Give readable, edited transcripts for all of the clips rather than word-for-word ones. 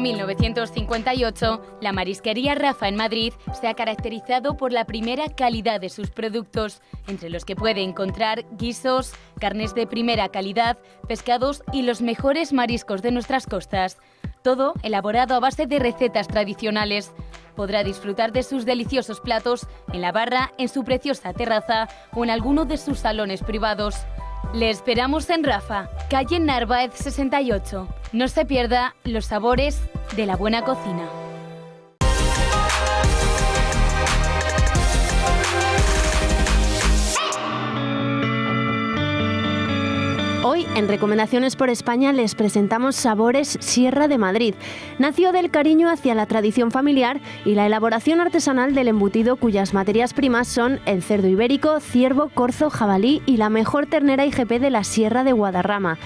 1958, la marisquería Rafa en Madrid se ha caracterizado por la primera calidad de sus productos, entre los que puede encontrar guisos, carnes de primera calidad, pescados y los mejores mariscos de nuestras costas. Todo elaborado a base de recetas tradicionales. Podrá disfrutar de sus deliciosos platos en la barra, en su preciosa terraza o en alguno de sus salones privados. Le esperamos en Rafa, calle Narváez 68. No se pierda los sabores de la buena cocina. Hoy, en Recomendaciones por España, les presentamos Sabores Sierra de Madrid. Nació del cariño hacia la tradición familiar y la elaboración artesanal del embutido, cuyas materias primas son el cerdo ibérico, ciervo, corzo, jabalí y la mejor ternera IGP de la Sierra de Guadarrama.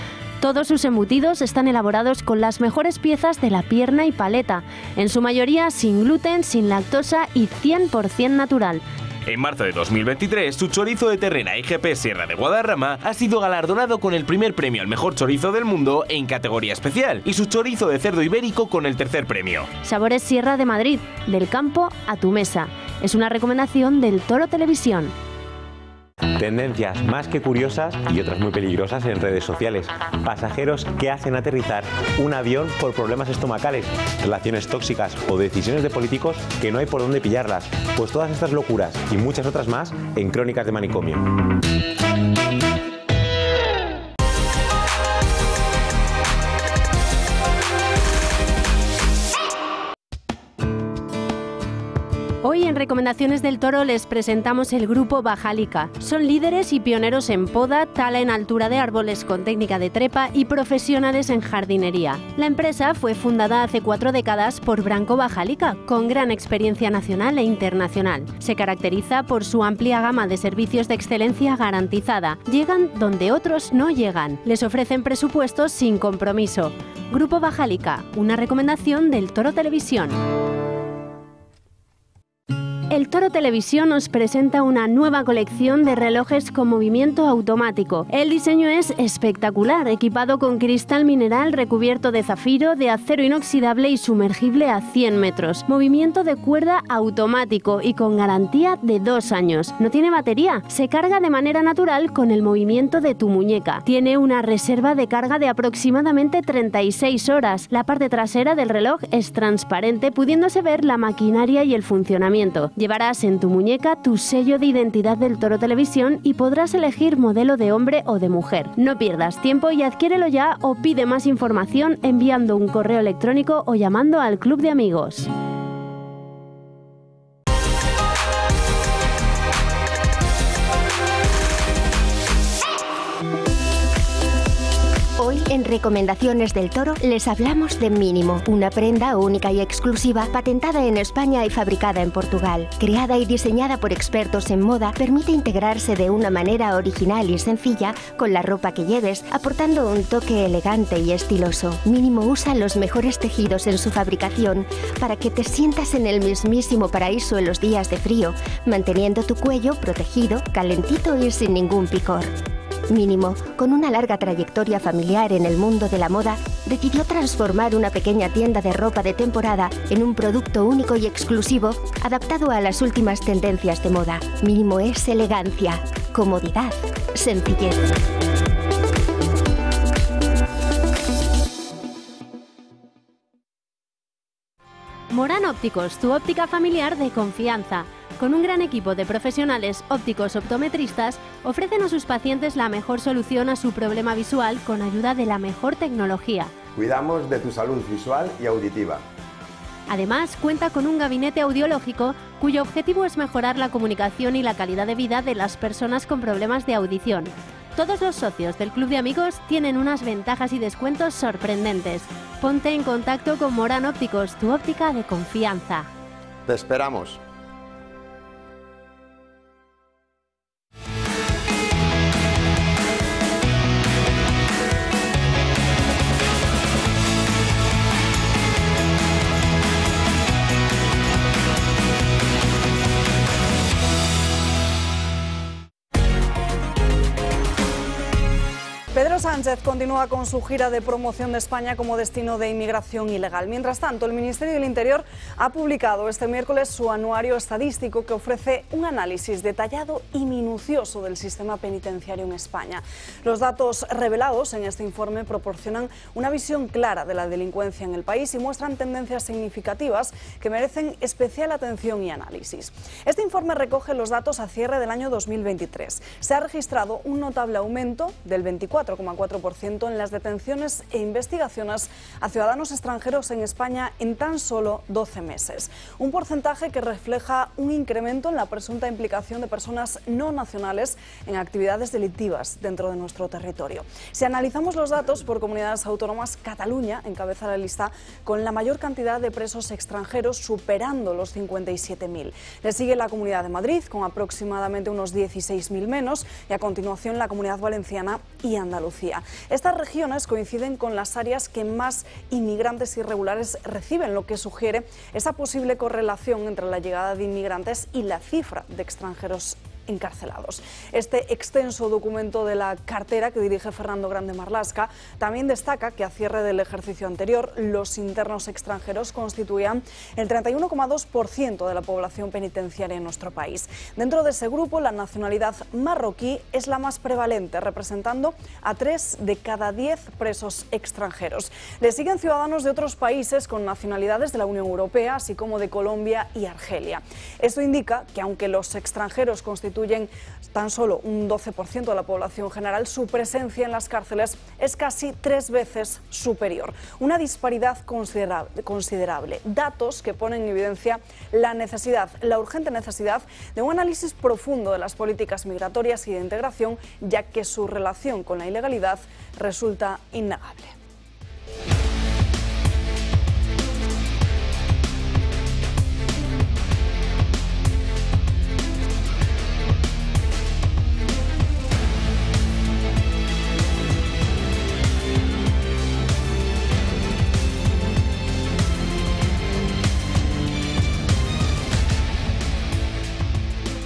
Todos sus embutidos están elaborados con las mejores piezas de la pierna y paleta, en su mayoría sin gluten, sin lactosa y 100% natural. En marzo de 2023, su chorizo de ternera IGP Sierra de Guadarrama ha sido galardonado con el primer premio al mejor chorizo del mundo en categoría especial y su chorizo de cerdo ibérico con el tercer premio. Sabores Sierra de Madrid, del campo a tu mesa. Es una recomendación del Toro Televisión. Tendencias más que curiosas y otras muy peligrosas en redes sociales. Pasajeros que hacen aterrizar un avión por problemas estomacales, relaciones tóxicas o decisiones de políticos que no hay por dónde pillarlas. Pues todas estas locuras y muchas otras más en Crónicas de Manicomio. Hoy en Recomendaciones del Toro les presentamos el grupo Bajalica. Son líderes y pioneros en poda, tala en altura de árboles con técnica de trepa y profesionales en jardinería. La empresa fue fundada hace 4 décadas por Branco Bajalica, con gran experiencia nacional e internacional. Se caracteriza por su amplia gama de servicios de excelencia garantizada. Llegan donde otros no llegan. Les ofrecen presupuestos sin compromiso. Grupo Bajalica, una recomendación del Toro Televisión. El Toro Televisión nos presenta una nueva colección de relojes con movimiento automático. El diseño es espectacular, equipado con cristal mineral recubierto de zafiro, de acero inoxidable y sumergible a 100 metros. Movimiento de cuerda automático y con garantía de 2 años. No tiene batería, se carga de manera natural con el movimiento de tu muñeca. Tiene una reserva de carga de aproximadamente 36 horas. La parte trasera del reloj es transparente, pudiéndose ver la maquinaria y el funcionamiento. Llevarás en tu muñeca tu sello de identidad del Toro Televisión y podrás elegir modelo de hombre o de mujer. No pierdas tiempo y adquiérelo ya o pide más información enviando un correo electrónico o llamando al Club de Amigos. Hoy, en Recomendaciones del Toro, les hablamos de Mínimo, una prenda única y exclusiva, patentada en España y fabricada en Portugal. Creada y diseñada por expertos en moda, permite integrarse de una manera original y sencilla con la ropa que lleves, aportando un toque elegante y estiloso. Mínimo usa los mejores tejidos en su fabricación para que te sientas en el mismísimo paraíso en los días de frío, manteniendo tu cuello protegido, calentito y sin ningún picor. Mínimo, con una larga trayectoria familiar en el mundo de la moda, decidió transformar una pequeña tienda de ropa de temporada en un producto único y exclusivo, adaptado a las últimas tendencias de moda. Mínimo es elegancia, comodidad, sencillez. Morán Ópticos, tu óptica familiar de confianza. Con un gran equipo de profesionales ópticos optometristas, ofrecen a sus pacientes la mejor solución a su problema visual con ayuda de la mejor tecnología. Cuidamos de tu salud visual y auditiva. Además, cuenta con un gabinete audiológico cuyo objetivo es mejorar la comunicación y la calidad de vida de las personas con problemas de audición. Todos los socios del Club de Amigos tienen unas ventajas y descuentos sorprendentes. Ponte en contacto con Morán Ópticos, tu óptica de confianza. Te esperamos. Pedro Sánchez Sánchez continúa con su gira de promoción de España como destino de inmigración ilegal. Mientras tanto, el Ministerio del Interior ha publicado este miércoles su anuario estadístico que ofrece un análisis detallado y minucioso del sistema penitenciario en España. Los datos revelados en este informe proporcionan una visión clara de la delincuencia en el país y muestran tendencias significativas que merecen especial atención y análisis. Este informe recoge los datos a cierre del año 2023. Se ha registrado un notable aumento del 24,4% en las detenciones e investigaciones a ciudadanos extranjeros en España en tan solo 12 meses. Un porcentaje que refleja un incremento en la presunta implicación de personas no nacionales en actividades delictivas dentro de nuestro territorio. Si analizamos los datos por comunidades autónomas, Cataluña encabeza la lista con la mayor cantidad de presos extranjeros, superando los 57.000. Le sigue la Comunidad de Madrid, con aproximadamente unos 16.000 menos, y a continuación la Comunidad Valenciana y Andalucía. Estas regiones coinciden con las áreas que más inmigrantes irregulares reciben, lo que sugiere esa posible correlación entre la llegada de inmigrantes y la cifra de extranjeros encarcelados. Este extenso documento de la cartera que dirige Fernando Grande Marlaska también destaca que a cierre del ejercicio anterior los internos extranjeros constituían el 31,2% de la población penitenciaria en nuestro país. Dentro de ese grupo, la nacionalidad marroquí es la más prevalente, representando a 3 de cada 10 presos extranjeros. Le siguen ciudadanos de otros países con nacionalidades de la Unión Europea, así como de Colombia y Argelia. Esto indica que aunque los extranjeros constituyen tan solo un 12% de la población general, su presencia en las cárceles es casi 3 veces superior. Una disparidad considerable. Datos que ponen en evidencia la urgente necesidad de un análisis profundo de las políticas migratorias y de integración, ya que su relación con la ilegalidad resulta innegable.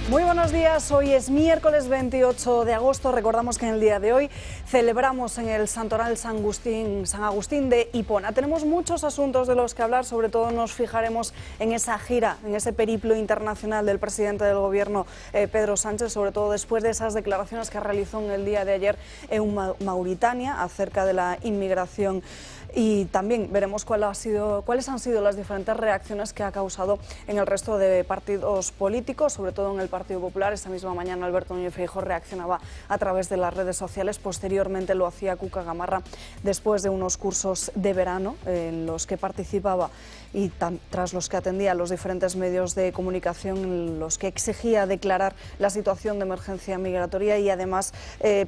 Muy buenos días, hoy es miércoles 28 de agosto, recordamos que en el día de hoy celebramos en el Santoral San Agustín de Hipona. Tenemos muchos asuntos de los que hablar, sobre todo nos fijaremos en esa gira, en ese periplo internacional del presidente del gobierno Pedro Sánchez, sobre todo después de esas declaraciones que realizó en el día de ayer en Mauritania acerca de la inmigración. Y también veremos cuáles han sido las diferentes reacciones que ha causado en el resto de partidos políticos, sobre todo en el Partido Popular. Esta misma mañana Alberto Núñez Feijóo reaccionaba a través de las redes sociales. Posteriormente lo hacía Cuca Gamarra después de unos cursos de verano en los que participaba y tras los que atendía a los diferentes medios de comunicación, en los que exigía declarar la situación de emergencia migratoria y además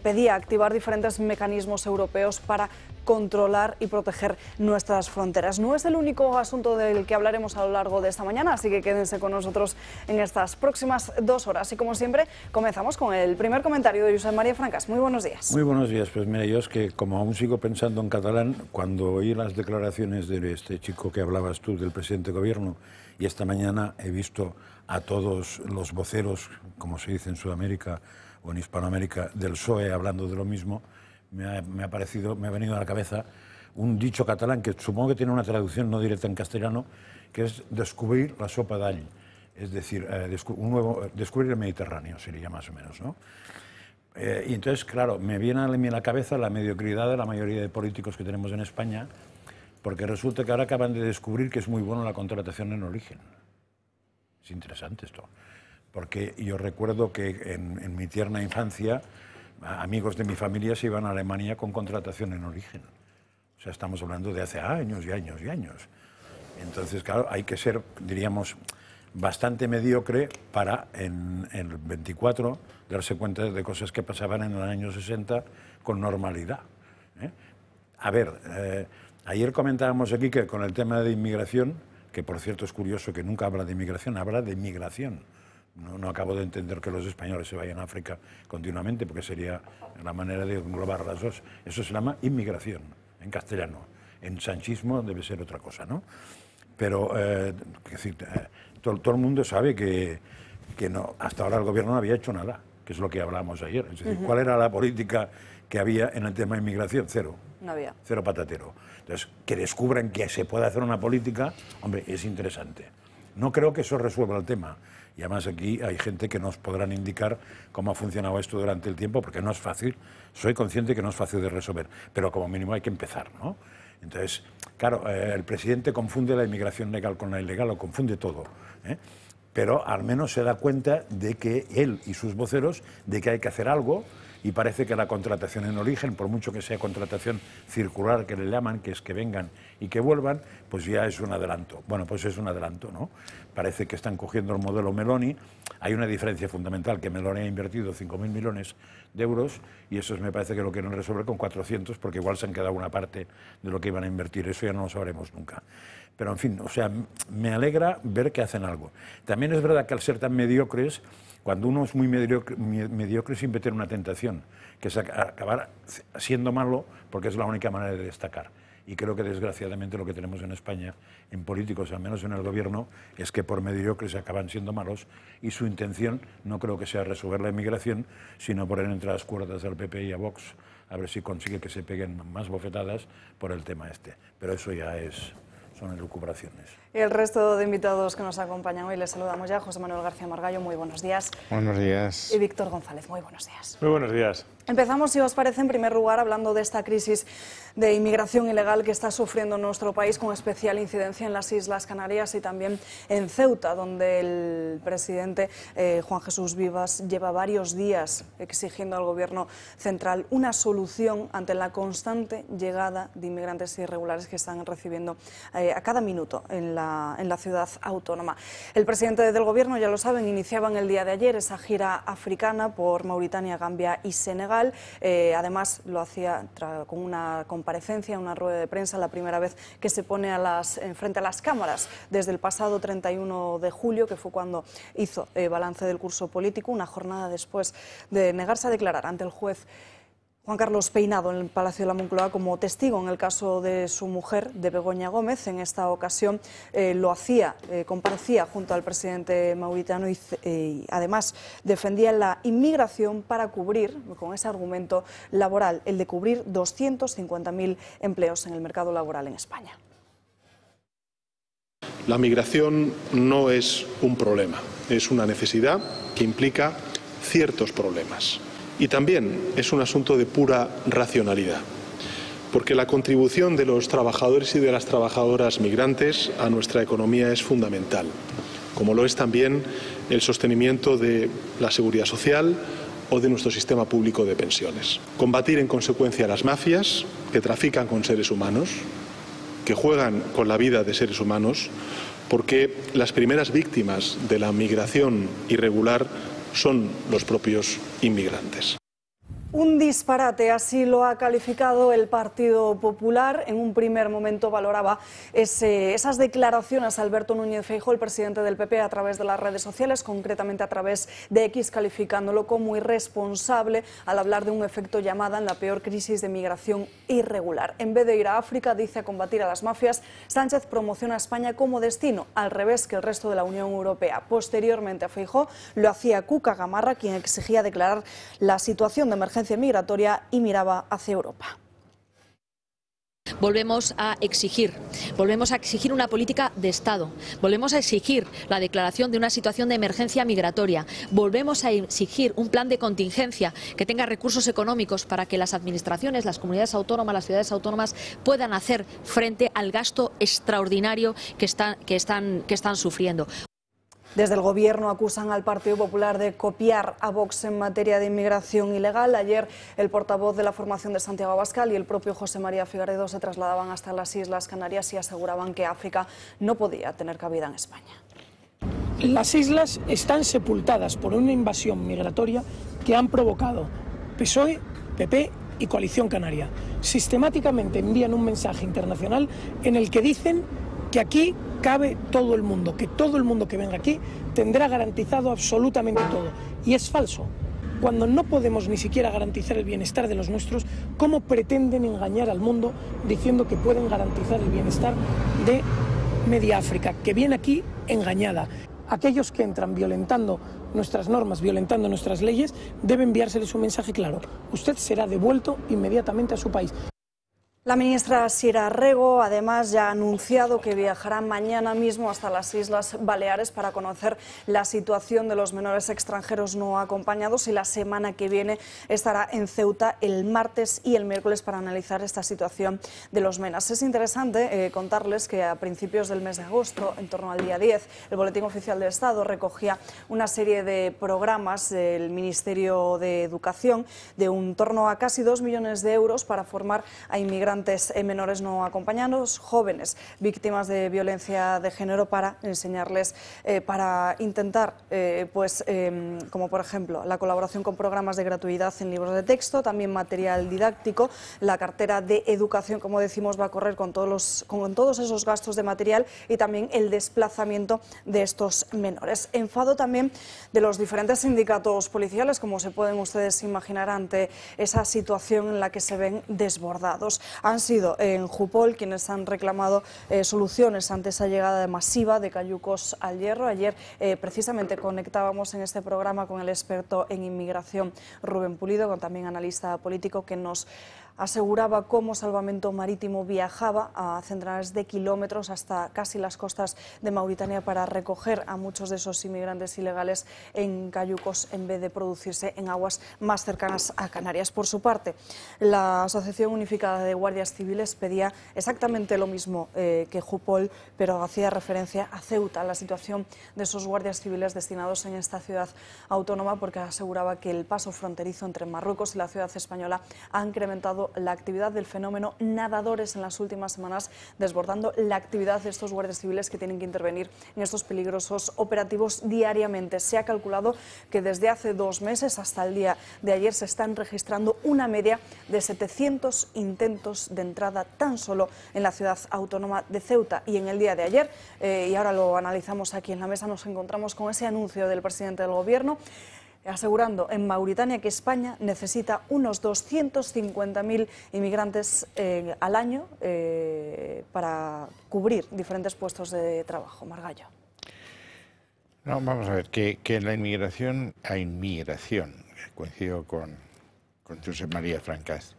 pedía activar diferentes mecanismos europeos para controlar y proteger nuestras fronteras. No es el único asunto del que hablaremos a lo largo de esta mañana, así que quédense con nosotros en estas próximas 2 horas. Y como siempre, comenzamos con el primer comentario de Josep María Francas. Muy buenos días. Muy buenos días. Pues mira, yo es que como aún sigo pensando en catalán, cuando oí las declaraciones de este chico que hablabas tú, del presidente de gobierno, y esta mañana he visto a todos los voceros, como se dice en Sudamérica o en Hispanoamérica, del PSOE hablando de lo mismo, me ha venido a la cabeza un dicho catalán que supongo que tiene una traducción no directa en castellano, que es descubrir la sopa d'all, es decir, descubrir el Mediterráneo, sería más o menos, ¿no? Y entonces, claro, me viene a mí a la cabeza la mediocridad de la mayoría de políticos que tenemos en España, porque resulta que ahora acaban de descubrir que es muy bueno la contratación en origen. Es interesante esto, porque yo recuerdo que en mi tierna infancia amigos de mi familia se iban a Alemania con contratación en origen. O sea, estamos hablando de hace años y años y años. Entonces, claro, hay que ser, diríamos, bastante mediocre para en el 24 darse cuenta de cosas que pasaban en los años 60 con normalidad. A ver, ayer comentábamos aquí que con el tema de inmigración, que por cierto es curioso que nunca habla de inmigración, habla de migración. No acabo de entender que los españoles se vayan a África continuamente, porque sería la manera de englobar las dos. Eso se llama inmigración, en castellano. En sanchismo debe ser otra cosa, ¿no? Pero todo el mundo sabe que no, hasta ahora el gobierno no había hecho nada, que es lo que hablábamos ayer. Es decir, ¿cuál era la política que había en el tema de inmigración, cero. No había. Cero patatero. Entonces, que descubran que se puede hacer una política, hombre, es interesante. No creo que eso resuelva el tema. Y además aquí hay gente que nos podrán indicar cómo ha funcionado esto durante el tiempo, porque no es fácil. Soy consciente que no es fácil de resolver, pero como mínimo hay que empezar, ¿no? Entonces, claro, el presidente confunde la inmigración legal con la ilegal, lo confunde todo, ¿eh? Pero al menos se da cuenta de que él y sus voceros, de que hay que hacer algo, y parece que la contratación en origen, por mucho que sea contratación circular que le llaman, que es que vengan y que vuelvan, pues ya es un adelanto. Bueno, pues es un adelanto, ¿no? Parece que están cogiendo el modelo Meloni. Hay una diferencia fundamental, que Meloni ha invertido 5.000 millones de euros y eso me parece que lo quieren resolver con 400, porque igual se han quedado una parte de lo que iban a invertir. Eso ya no lo sabremos nunca. Pero, en fin, o sea, me alegra ver que hacen algo. También es verdad que al ser tan mediocres, cuando uno es muy mediocre siempre tiene una tentación, que es acabar siendo malo, porque es la única manera de destacar. Y creo que desgraciadamente lo que tenemos en España, en políticos, al menos en el gobierno, es que por mediocres acaban siendo malos y su intención no creo que sea resolver la inmigración, sino poner entre las cuerdas al PP y a Vox, a ver si consigue que se peguen más bofetadas por el tema este. Pero eso ya son elucubraciones. Y el resto de invitados que nos acompañan hoy les saludamos ya. José Manuel García Margallo, muy buenos días. Buenos días. Y Víctor González, muy buenos días. Muy buenos días. Empezamos, si os parece, en primer lugar, hablando de esta crisis de inmigración ilegal que está sufriendo nuestro país, con especial incidencia en las Islas Canarias y también en Ceuta, donde el presidente Juan Jesús Vivas lleva varios días exigiendo al Gobierno central una solución ante la constante llegada de inmigrantes irregulares que están recibiendo a cada minuto en la ciudad autónoma. El presidente del Gobierno, ya lo saben, iniciaba en el día de ayer esa gira africana por Mauritania, Gambia y Senegal. Además, lo hacía con una comparecencia, una rueda de prensa, la primera vez que se pone frente a las cámaras desde el pasado 31 de julio, que fue cuando hizo balance del curso político, una jornada después de negarse a declarar ante el juez Juan Carlos Peinado en el Palacio de la Moncloa como testigo en el caso de su mujer, de Begoña Gómez. En esta ocasión comparecía junto al presidente mauritano y además defendía la inmigración para cubrir, con ese argumento laboral, el de cubrir 250.000 empleos en el mercado laboral en España. La migración no es un problema, es una necesidad que implica ciertos problemas. Y también es un asunto de pura racionalidad, porque la contribución de los trabajadores y de las trabajadoras migrantes a nuestra economía es fundamental, como lo es también el sostenimiento de la seguridad social o de nuestro sistema público de pensiones. Combatir en consecuencia las mafias que trafican con seres humanos, que juegan con la vida de seres humanos, porque las primeras víctimas de la migración irregular son los propios inmigrantes. Un disparate, así lo ha calificado el Partido Popular. En un primer momento valoraba esas declaraciones a Alberto Núñez Feijóo, el presidente del PP, a través de las redes sociales, concretamente a través de X, calificándolo como irresponsable al hablar de un efecto llamada en la peor crisis de migración irregular. En vez de ir a África, dice, a combatir a las mafias, Sánchez promociona a España como destino, al revés que el resto de la Unión Europea. Posteriormente a Feijóo lo hacía Cuca Gamarra, quien exigía declarar la situación de emergencia migratoria y miraba hacia Europa. Volvemos a exigir una política de Estado, volvemos a exigir la declaración de una situación de emergencia migratoria, volvemos a exigir un plan de contingencia que tenga recursos económicos para que las administraciones, las comunidades autónomas, las ciudades autónomas puedan hacer frente al gasto extraordinario que están sufriendo. Desde el Gobierno acusan al Partido Popular de copiar a Vox en materia de inmigración ilegal. Ayer el portavoz de la formación de Santiago Abascal y el propio José María Figueredo se trasladaban hasta las Islas Canarias y aseguraban que África no podía tener cabida en España. Las islas están sepultadas por una invasión migratoria que han provocado PSOE, PP y Coalición Canaria. Sistemáticamente envían un mensaje internacional en el que dicen que aquí cabe todo el mundo, que todo el mundo que venga aquí tendrá garantizado absolutamente todo. Y es falso. Cuando no podemos ni siquiera garantizar el bienestar de los nuestros, ¿cómo pretenden engañar al mundo diciendo que pueden garantizar el bienestar de media África, que viene aquí engañada? Aquellos que entran violentando nuestras normas, violentando nuestras leyes, debe enviárseles un mensaje claro. Usted será devuelto inmediatamente a su país. La ministra Sira Rego, además, ya ha anunciado que viajará mañana mismo hasta las Islas Baleares para conocer la situación de los menores extranjeros no acompañados, y la semana que viene estará en Ceuta el martes y el miércoles para analizar esta situación de los MENAS. Es interesante contarles que a principios del mes de agosto, en torno al día 10, el Boletín Oficial del Estado recogía una serie de programas del Ministerio de Educación de un torno a casi 2 millones de euros para formar a inmigrantes menores no acompañados, jóvenes víctimas de violencia de género, para enseñarles, para intentar, como por ejemplo la colaboración con programas de gratuidad en libros de texto, también material didáctico. La cartera de educación, como decimos, va a correr con todos esos gastos de material y también el desplazamiento de estos menores. Enfado también de los diferentes sindicatos policiales, como se pueden ustedes imaginar, ante esa situación en la que se ven desbordados. Han sido en Jupol quienes han reclamado soluciones ante esa llegada masiva de cayucos al Hierro. Ayer precisamente conectábamos en este programa con el experto en inmigración Rubén Pulido, también analista político, que nos aseguraba cómo Salvamento Marítimo viajaba a centenares de kilómetros hasta casi las costas de Mauritania para recoger a muchos de esos inmigrantes ilegales en cayucos, en vez de producirse en aguas más cercanas a Canarias. Por su parte, la Asociación Unificada de Guardias Civiles pedía exactamente lo mismo que Jupol, pero hacía referencia a Ceuta, a la situación de esos guardias civiles destinados en esta ciudad autónoma, porque aseguraba que el paso fronterizo entre Marruecos y la ciudad española ha incrementado la actividad del fenómeno nadadores en las últimas semanas, desbordando la actividad de estos guardias civiles que tienen que intervenir en estos peligrosos operativos diariamente. Se ha calculado que desde hace 2 meses hasta el día de ayer se están registrando una media de 700 intentos de entrada tan solo en la ciudad autónoma de Ceuta. Y en el día de ayer, y ahora lo analizamos aquí en la mesa, nos encontramos con ese anuncio del presidente del Gobierno, asegurando en Mauritania que España necesita unos 250.000 inmigrantes al año para cubrir diferentes puestos de trabajo. Margallo. No, vamos a ver, que la inmigración, coincido con Josep María Francás,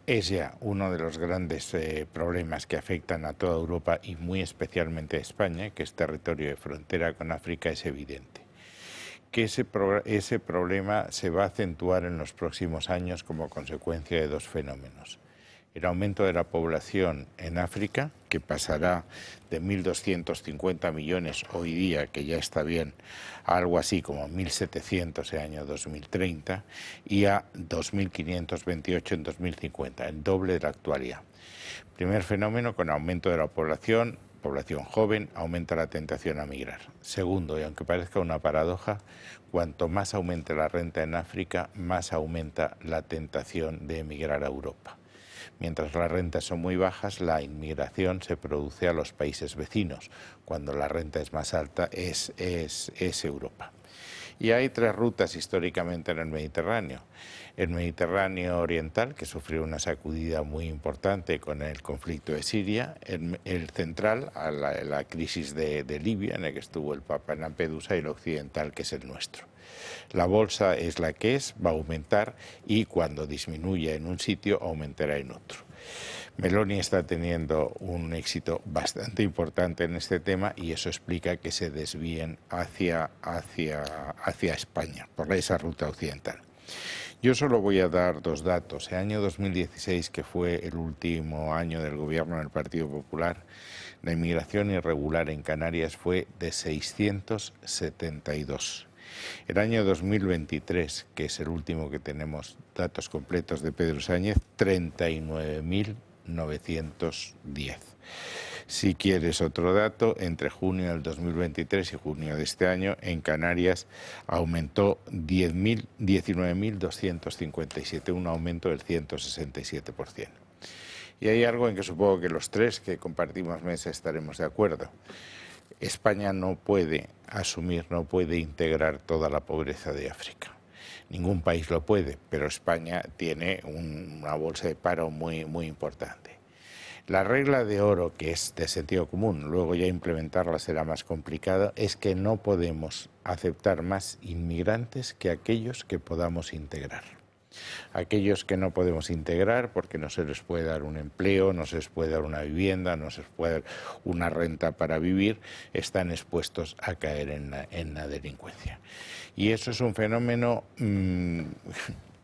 es ya uno de los grandes problemas que afectan a toda Europa y muy especialmente a España, que es territorio de frontera con África, es evidente. Que ese problema se va a acentuar en los próximos años como consecuencia de 2 fenómenos. El aumento de la población en África, que pasará de 1.250 millones hoy día, que ya está bien, a algo así como 1.700 en el año 2030 y a 2.528 en 2050, el doble de la actualidad. Primer fenómeno, con aumento de la población joven, aumenta la tentación a migrar. Segundo, y aunque parezca una paradoja, cuanto más aumente la renta en África, más aumenta la tentación de emigrar a Europa. Mientras las rentas son muy bajas, la inmigración se produce a los países vecinos. Cuando la renta es más alta, es Europa. Y hay 3 rutas históricamente en el Mediterráneo. El Mediterráneo oriental, que sufrió una sacudida muy importante con el conflicto de Siria, el central, a la crisis de Libia, en el que estuvo el Papa en Lampedusa, y el occidental, que es el nuestro. La bolsa es la que es, va a aumentar, y cuando disminuya en un sitio, aumentará en otro. Meloni está teniendo un éxito bastante importante en este tema y eso explica que se desvíen hacia España, por esa ruta occidental. Yo solo voy a dar 2 datos. El año 2016, que fue el último año del gobierno del Partido Popular, la inmigración irregular en Canarias fue de 672. El año 2023, que es el último que tenemos datos completos de Pedro Sánchez, 39.910. Si quieres otro dato, entre junio del 2023 y junio de este año, en Canarias aumentó 19.257, un aumento del 167%. Y hay algo en que supongo que los 3 que compartimos mesa estaremos de acuerdo. España no puede asumir, no puede integrar toda la pobreza de África. Ningún país lo puede, pero España tiene una bolsa de paro muy importante. La regla de oro, que es de sentido común, luego ya implementarla será más complicado, es que no podemos aceptar más inmigrantes que aquellos que podamos integrar. Aquellos que no podemos integrar porque no se les puede dar un empleo, no se les puede dar una vivienda, no se les puede dar una renta para vivir, están expuestos a caer en la delincuencia. Y eso es un fenómeno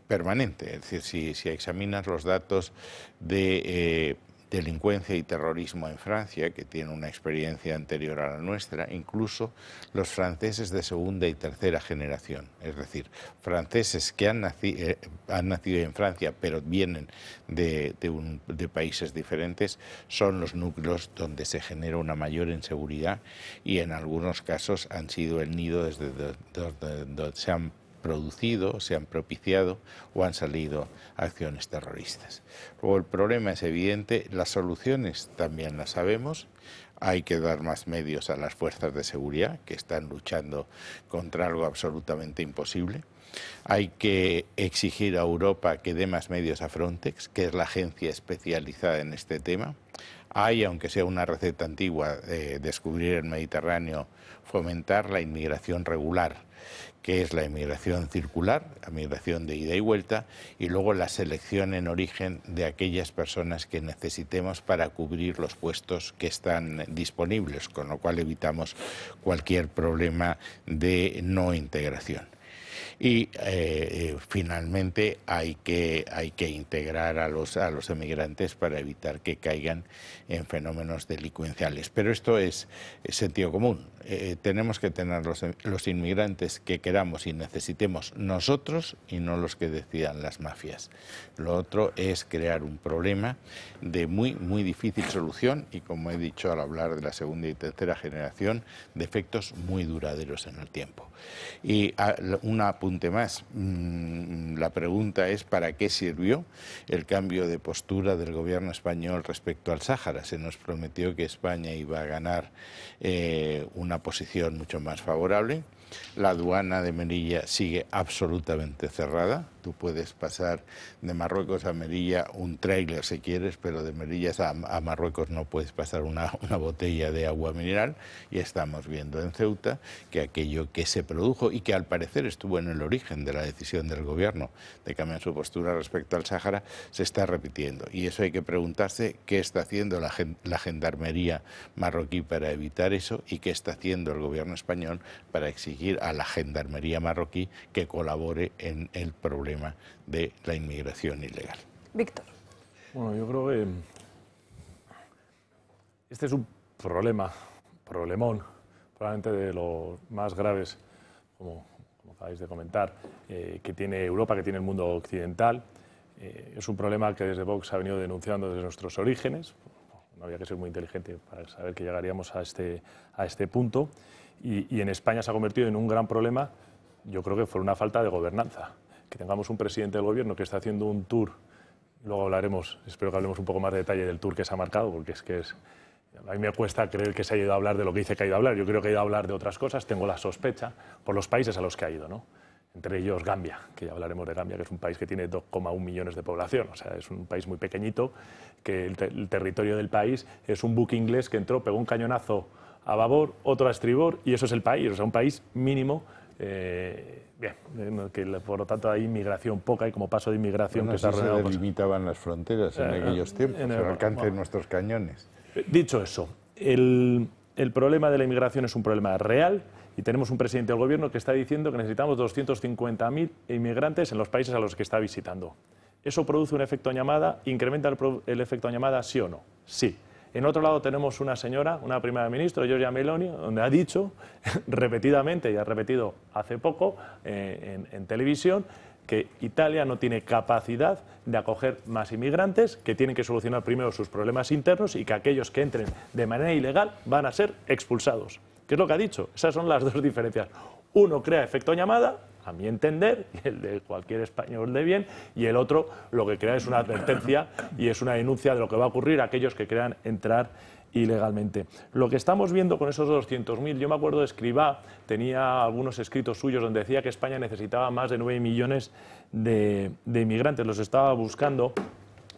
permanente. Es decir, si examinas los datos de delincuencia y terrorismo en Francia, que tiene una experiencia anterior a la nuestra, incluso los franceses de segunda y tercera generación, es decir, franceses que han nacido en Francia pero vienen de países diferentes, son los núcleos donde se genera una mayor inseguridad y en algunos casos han sido el nido desde donde se han producido, se han propiciado o han salido acciones terroristas. Luego el problema es evidente, las soluciones también las sabemos, hay que dar más medios a las fuerzas de seguridad que están luchando contra algo absolutamente imposible. Hay que exigir a Europa que dé más medios a Frontex, que es la agencia especializada en este tema. Hay, aunque sea una receta antigua, descubrir el Mediterráneo, fomentar la inmigración regular, que es la inmigración circular, la migración de ida y vuelta, y luego la selección en origen de aquellas personas que necesitemos para cubrir los puestos que están disponibles, con lo cual evitamos cualquier problema de no integración. Y finalmente hay que integrar a los emigrantes para evitar que caigan en fenómenos delincuenciales. Pero esto es sentido común. Tenemos que tener los inmigrantes que queramos y necesitemos nosotros y no los que decidan las mafias. Lo otro es crear un problema de muy difícil solución y, como he dicho al hablar de la segunda y tercera generación, de efectos muy duraderos en el tiempo. Y un apunte más, la pregunta es ¿para qué sirvió el cambio de postura del gobierno español respecto al Sáhara? Se nos prometió que España iba a ganar una posición mucho más favorable. La aduana de Melilla sigue absolutamente cerrada. Tú puedes pasar de Marruecos a Melilla un tráiler si quieres, pero de Melilla a Marruecos no puedes pasar una botella de agua mineral. Y estamos viendo en Ceuta que aquello que se produjo y que al parecer estuvo en el origen de la decisión del gobierno de cambiar su postura respecto al Sáhara se está repitiendo. Y eso hay que preguntarse qué está haciendo la gendarmería marroquí para evitar eso y qué está haciendo el gobierno español para exigir a la gendarmería marroquí que colabore en el problema de la inmigración ilegal. Víctor. Bueno, yo creo que este es un problemón, probablemente de los más graves, como acabáis de comentar, que tiene Europa, que tiene el mundo occidental. Es un problema que desde Vox ha venido denunciando desde nuestros orígenes. No había que ser muy inteligente para saber que llegaríamos a este punto. Y en España se ha convertido en un gran problema, yo creo que fue una falta de gobernanza. Que tengamos un presidente del gobierno que está haciendo un tour, luego hablaremos, espero que hablemos un poco más de detalle del tour que se ha marcado, porque a mí me cuesta creer que se haya ido a hablar de lo que dice que ha ido a hablar. Yo creo que ha ido a hablar de otras cosas, tengo la sospecha, por los países a los que ha ido, ¿no? Entre ellos Gambia, que ya hablaremos de Gambia, que es un país que tiene 2,1 millones de población, o sea, es un país muy pequeñito, que el territorio del país es un buque inglés que entró, pegó un cañonazo a babor, otro a estribor, y eso es el país, o sea, un país mínimo. Que por lo tanto hay inmigración poca y como paso de inmigración que está rodeado. Se delimitaban las fronteras en aquellos tiempos, el alcance de nuestros cañones. Dicho eso, el problema de la inmigración es un problema real y tenemos un presidente del gobierno que está diciendo que necesitamos 250.000 inmigrantes en los países a los que está visitando. ¿Eso produce un efecto llamada? ¿Incrementa el efecto llamada, sí o no? Sí. En otro lado tenemos una señora, una primera ministra, Giorgia Meloni, donde ha dicho repetidamente, y ha repetido hace poco en televisión, que Italia no tiene capacidad de acoger más inmigrantes, que tienen que solucionar primero sus problemas internos y que aquellos que entren de manera ilegal van a ser expulsados. ¿Qué es lo que ha dicho? Esas son las dos diferencias. Uno crea efecto llamada, a mi entender, y el de cualquier español de bien, y el otro lo que crea es una advertencia y es una denuncia de lo que va a ocurrir a aquellos que crean entrar ilegalmente. Lo que estamos viendo con esos 200.000, yo me acuerdo de Escrivá, tenía algunos escritos suyos donde decía que España necesitaba más de 9 millones de inmigrantes, los estaba buscando,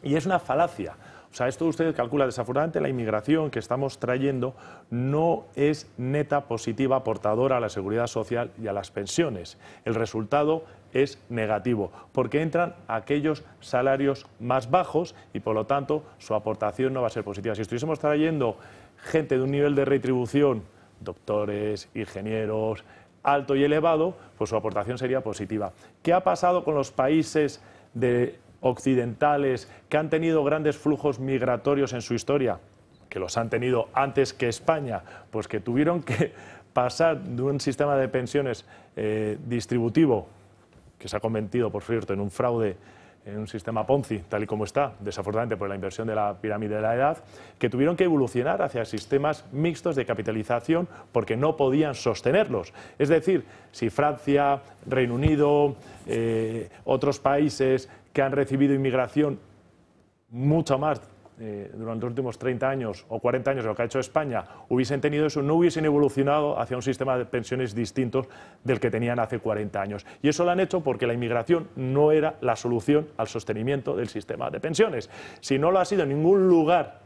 y es una falacia, O sea, esto usted calcula, desafortunadamente la inmigración que estamos trayendo no es neta positiva aportadora a la seguridad social y a las pensiones. El resultado es negativo, porque entran aquellos salarios más bajos y por lo tanto su aportación no va a ser positiva. Si estuviésemos trayendo gente de un nivel de retribución, doctores, ingenieros, alto y elevado, pues su aportación sería positiva. ¿Qué ha pasado con los países occidentales que han tenido grandes flujos migratorios en su historia? Que los han tenido antes que España, pues que tuvieron que pasar de un sistema de pensiones distributivo, que se ha convertido, por cierto, en un fraude, en un sistema Ponzi, tal y como está, desafortunadamente por la inversión de la pirámide de la edad, que tuvieron que evolucionar hacia sistemas mixtos de capitalización porque no podían sostenerlos. Es decir, si Francia, Reino Unido, otros países que han recibido inmigración mucho más durante los últimos 30 años o 40 años de lo que ha hecho España, hubiesen tenido eso, no hubiesen evolucionado hacia un sistema de pensiones distintos del que tenían hace 40 años. Y eso lo han hecho porque la inmigración no era la solución al sostenimiento del sistema de pensiones. Si no lo ha sido en ningún lugar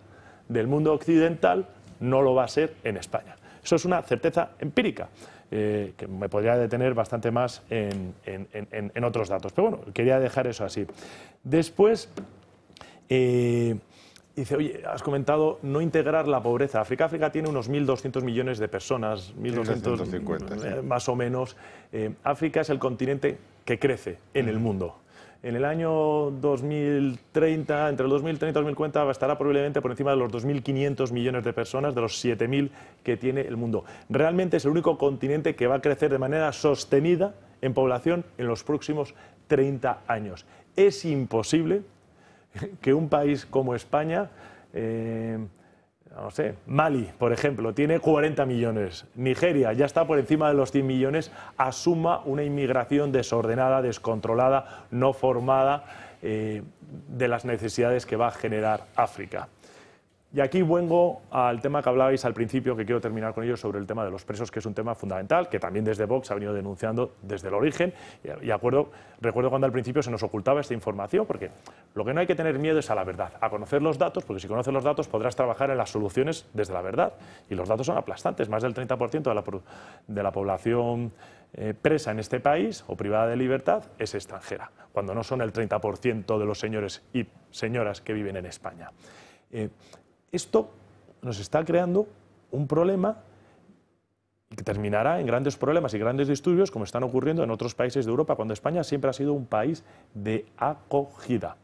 del mundo occidental, no lo va a ser en España. Eso es una certeza empírica, que me podría detener bastante más en otros datos. Pero bueno, quería dejar eso así. Después, dice, oye, has comentado no integrar la pobreza. África tiene unos 1.200 millones de personas, 1.250 más o menos. África es el continente que crece en el mundo. En el año 2030, entre el 2030 y 2050, estará probablemente por encima de los 2.500 millones de personas, de los 7.000 que tiene el mundo. Realmente es el único continente que va a crecer de manera sostenida en población en los próximos 30 años. Es imposible que un país como España, no sé, Mali, por ejemplo, tiene 40 millones, Nigeria ya está por encima de los 100 millones, asuma una inmigración desordenada, descontrolada, no formada, de las necesidades que va a generar África. Y aquí vengo al tema que hablabais al principio, que quiero terminar con ello, sobre el tema de los presos, que es un tema fundamental, que también desde Vox ha venido denunciando desde el origen. Y recuerdo cuando al principio se nos ocultaba esta información, porque lo que no hay que tener miedo es a la verdad, a conocer los datos, porque si conoces los datos podrás trabajar en las soluciones desde la verdad. Y los datos son aplastantes, más del 30% de la población presa en este país o privada de libertad es extranjera, cuando no son el 30% de los señores y señoras que viven en España. Esto nos está creando un problema que terminará en grandes problemas y grandes disturbios, como están ocurriendo en otros países de Europa, cuando España siempre ha sido un país de acogida.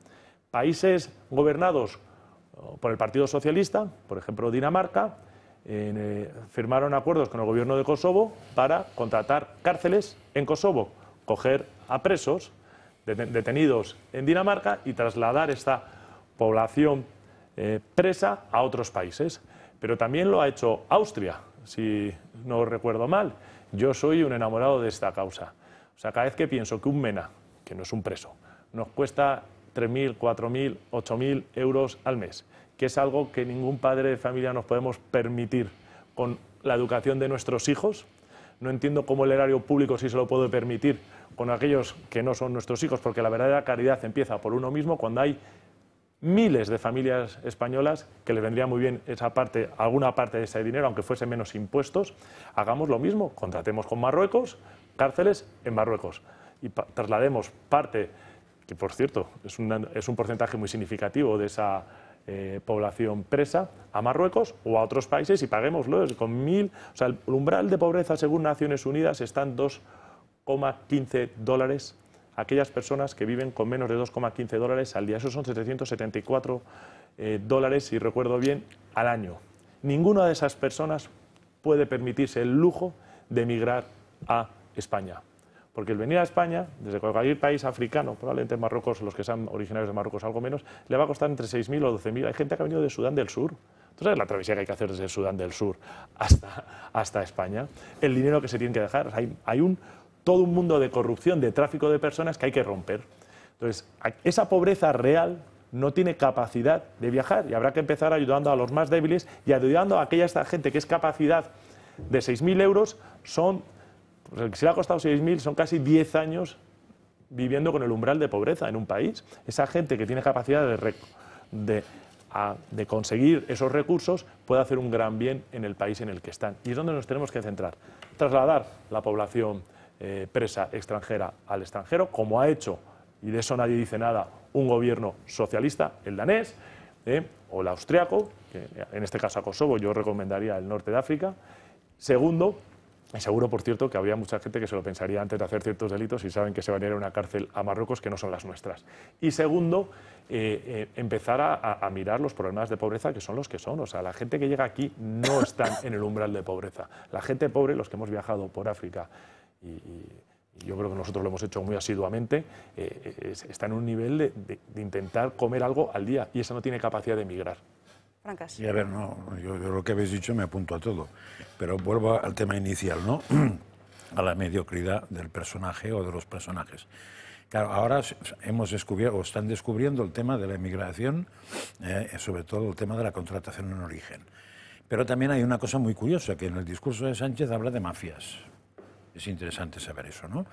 Países gobernados por el Partido Socialista, por ejemplo Dinamarca, firmaron acuerdos con el gobierno de Kosovo para contratar cárceles en Kosovo, coger a presos detenidos en Dinamarca y trasladar esta población presa a otros países. Pero también lo ha hecho Austria, si no recuerdo mal. Yo soy un enamorado de esta causa. O sea, cada vez que pienso que un MENA, que no es un preso, nos cuesta 3.000, 4.000, 8.000 euros al mes, que es algo que ningún padre de familia nos podemos permitir con la educación de nuestros hijos, no entiendo cómo el erario público sí se lo puede permitir con aquellos que no son nuestros hijos, porque la verdadera caridad empieza por uno mismo, cuando hay miles de familias españolas que les vendría muy bien esa parte, alguna parte de ese dinero, aunque fuese menos impuestos. Hagamos lo mismo, contratemos con Marruecos cárceles en Marruecos y traslademos parte, que por cierto es un porcentaje muy significativo de esa población presa, a Marruecos o a otros países y paguémoslo con 1.000. O sea, el umbral de pobreza según Naciones Unidas está en $2,15. Aquellas personas que viven con menos de $2,15 al día. Esos son 774 dólares, si recuerdo bien, al año. Ninguna de esas personas puede permitirse el lujo de emigrar a España. Porque el venir a España, desde cualquier país africano, probablemente Marruecos, los que sean originarios de Marruecos algo menos, le va a costar entre 6.000 o 12.000. Hay gente que ha venido de Sudán del Sur. ¿Tú sabes la travesía que hay que hacer desde Sudán del Sur hasta España? El dinero que se tiene que dejar. Hay todo un mundo de corrupción, de tráfico de personas que hay que romper. Entonces, esa pobreza real no tiene capacidad de viajar y habrá que empezar ayudando a los más débiles y ayudando a aquella gente que es capacidad de 6.000 euros, pues si le ha costado 6.000, son casi 10 años viviendo con el umbral de pobreza en un país. Esa gente que tiene capacidad de de conseguir esos recursos, puede hacer un gran bien en el país en el que están. Y es donde nos tenemos que centrar. Trasladar la población presa extranjera al extranjero, como ha hecho, y de eso nadie dice nada, un gobierno socialista, el danés, o el austriaco, que en este caso a Kosovo yo recomendaría el norte de África. Segundo, seguro, por cierto, que habría mucha gente que se lo pensaría antes de hacer ciertos delitos y saben que se van a ir a una cárcel a Marruecos que no son las nuestras. Y segundo, empezar a mirar los problemas de pobreza que son los que son. O sea, la gente que llega aquí no está en el umbral de pobreza. La gente pobre, los que hemos viajado por África, y yo creo que nosotros lo hemos hecho muy asiduamente, está en un nivel de intentar comer algo al día y esa no tiene capacidad de emigrar. Francas. Y a ver, no, yo lo que habéis dicho me apunto a todo, pero vuelvo al tema inicial, ¿no? A la mediocridad del personaje o de los personajes. Claro, ahora hemos descubierto, o están descubriendo el tema de la inmigración, sobre todo el tema de la contratación en origen. Pero también hay una cosa muy curiosa, que en el discurso de Sánchez habla de mafias. Es interesante saber eso, ¿no?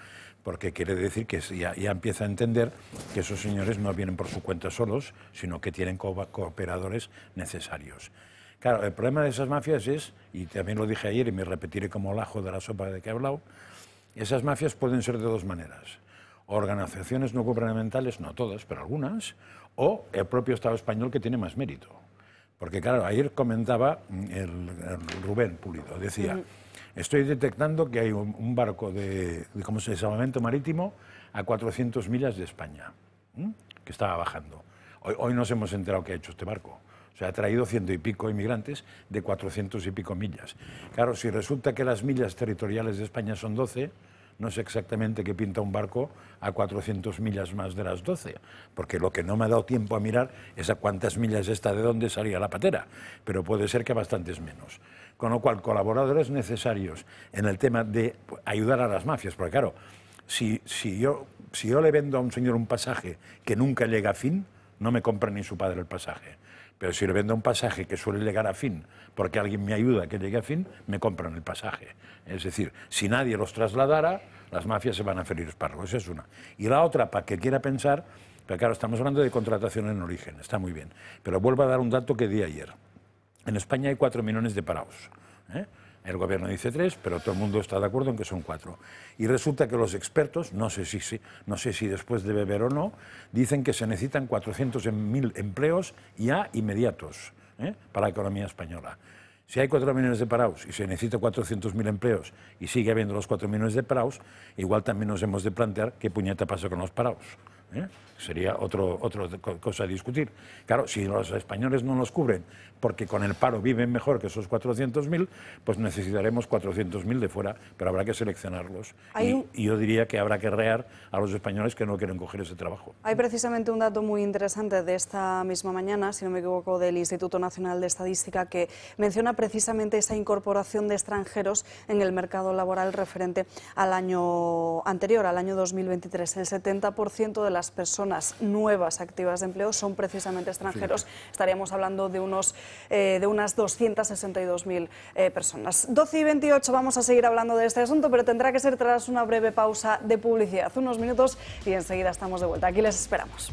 Porque quiere decir que ya empieza a entender que esos señores no vienen por su cuenta solos, sino que tienen cooperadores necesarios. Claro, el problema de esas mafias es, y también lo dije ayer y me repetiré como el ajo de la sopa de que he hablado, esas mafias pueden ser de dos maneras. Organizaciones no gubernamentales, no todas, pero algunas, o el propio Estado español que tiene más mérito. Porque claro, ayer comentaba el Rubén Pulido, decía... Estoy detectando que hay un barco de salvamento marítimo a 400 millas de España, que estaba bajando. Hoy nos hemos enterado que ha hecho este barco. O sea, ha traído 100 y pico inmigrantes de 400 y pico millas. Claro, si resulta que las millas territoriales de España son 12, no sé exactamente qué pinta un barco a 400 millas más de las 12, porque lo que no me ha dado tiempo a mirar es a cuántas millas está de dónde salía la patera, pero puede ser que bastantes menos. Con lo cual, colaboradores necesarios en el tema de ayudar a las mafias, porque claro, si yo le vendo a un señor un pasaje que nunca llega a fin, no me compra ni su padre el pasaje. Pero si le vendo un pasaje que suele llegar a fin porque alguien me ayuda a que llegue a fin, me compran el pasaje. Es decir, si nadie los trasladara, las mafias se van a ferir espárragos. Esa es una. Y la otra, para que quiera pensar, pero claro, estamos hablando de contratación en origen, está muy bien. Pero vuelvo a dar un dato que di ayer. En España hay 4 millones de parados. El gobierno dice 3, pero todo el mundo está de acuerdo en que son 4. Y resulta que los expertos, no sé si después de beber o no, dicen que se necesitan 400.000 empleos ya inmediatos para la economía española. Si hay 4 millones de parados y se necesitan 400.000 empleos y sigue habiendo los 4 millones de parados, igual también nos hemos de plantear qué puñeta pasa con los parados. Sería otra cosa a discutir. Claro, si los españoles no los cubren porque con el paro viven mejor que esos 400.000, pues necesitaremos 400.000 de fuera, pero habrá que seleccionarlos. Y yo diría que habrá que rear a los españoles que no quieren coger ese trabajo. Hay precisamente un dato muy interesante de esta misma mañana, si no me equivoco, del Instituto Nacional de Estadística, que menciona precisamente esa incorporación de extranjeros en el mercado laboral referente al año anterior, al año 2023. El 70% de las personas nuevas activas de empleo son precisamente extranjeros. Sí. Estaríamos hablando de unas 262.000 personas. 12:28, vamos a seguir hablando de este asunto, pero tendrá que ser tras una breve pausa de publicidad. Unos minutos y enseguida estamos de vuelta. Aquí les esperamos.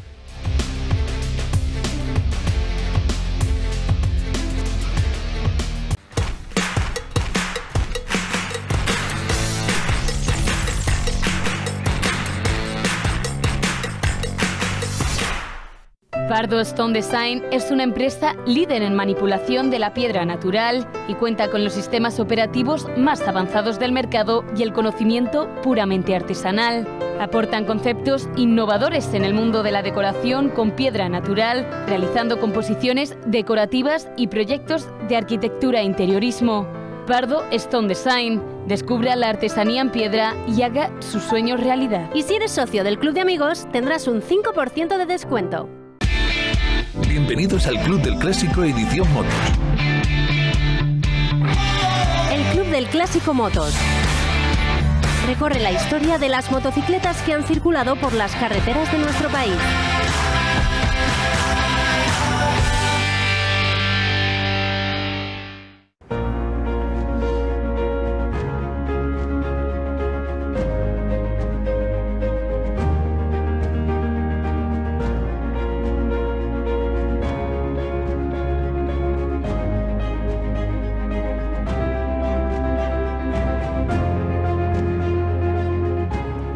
Pardo Stone Design es una empresa líder en manipulación de la piedra natural y cuenta con los sistemas operativos más avanzados del mercado y el conocimiento puramente artesanal. Aportan conceptos innovadores en el mundo de la decoración con piedra natural, realizando composiciones decorativas y proyectos de arquitectura e interiorismo. Pardo Stone Design. Descubra la artesanía en piedra y haga sus sueños realidad. Y si eres socio del Club de Amigos, tendrás un 5% de descuento. Bienvenidos al Club del Clásico Edición Motos. El Club del Clásico Motos. Recorre la historia de las motocicletas que han circulado por las carreteras de nuestro país.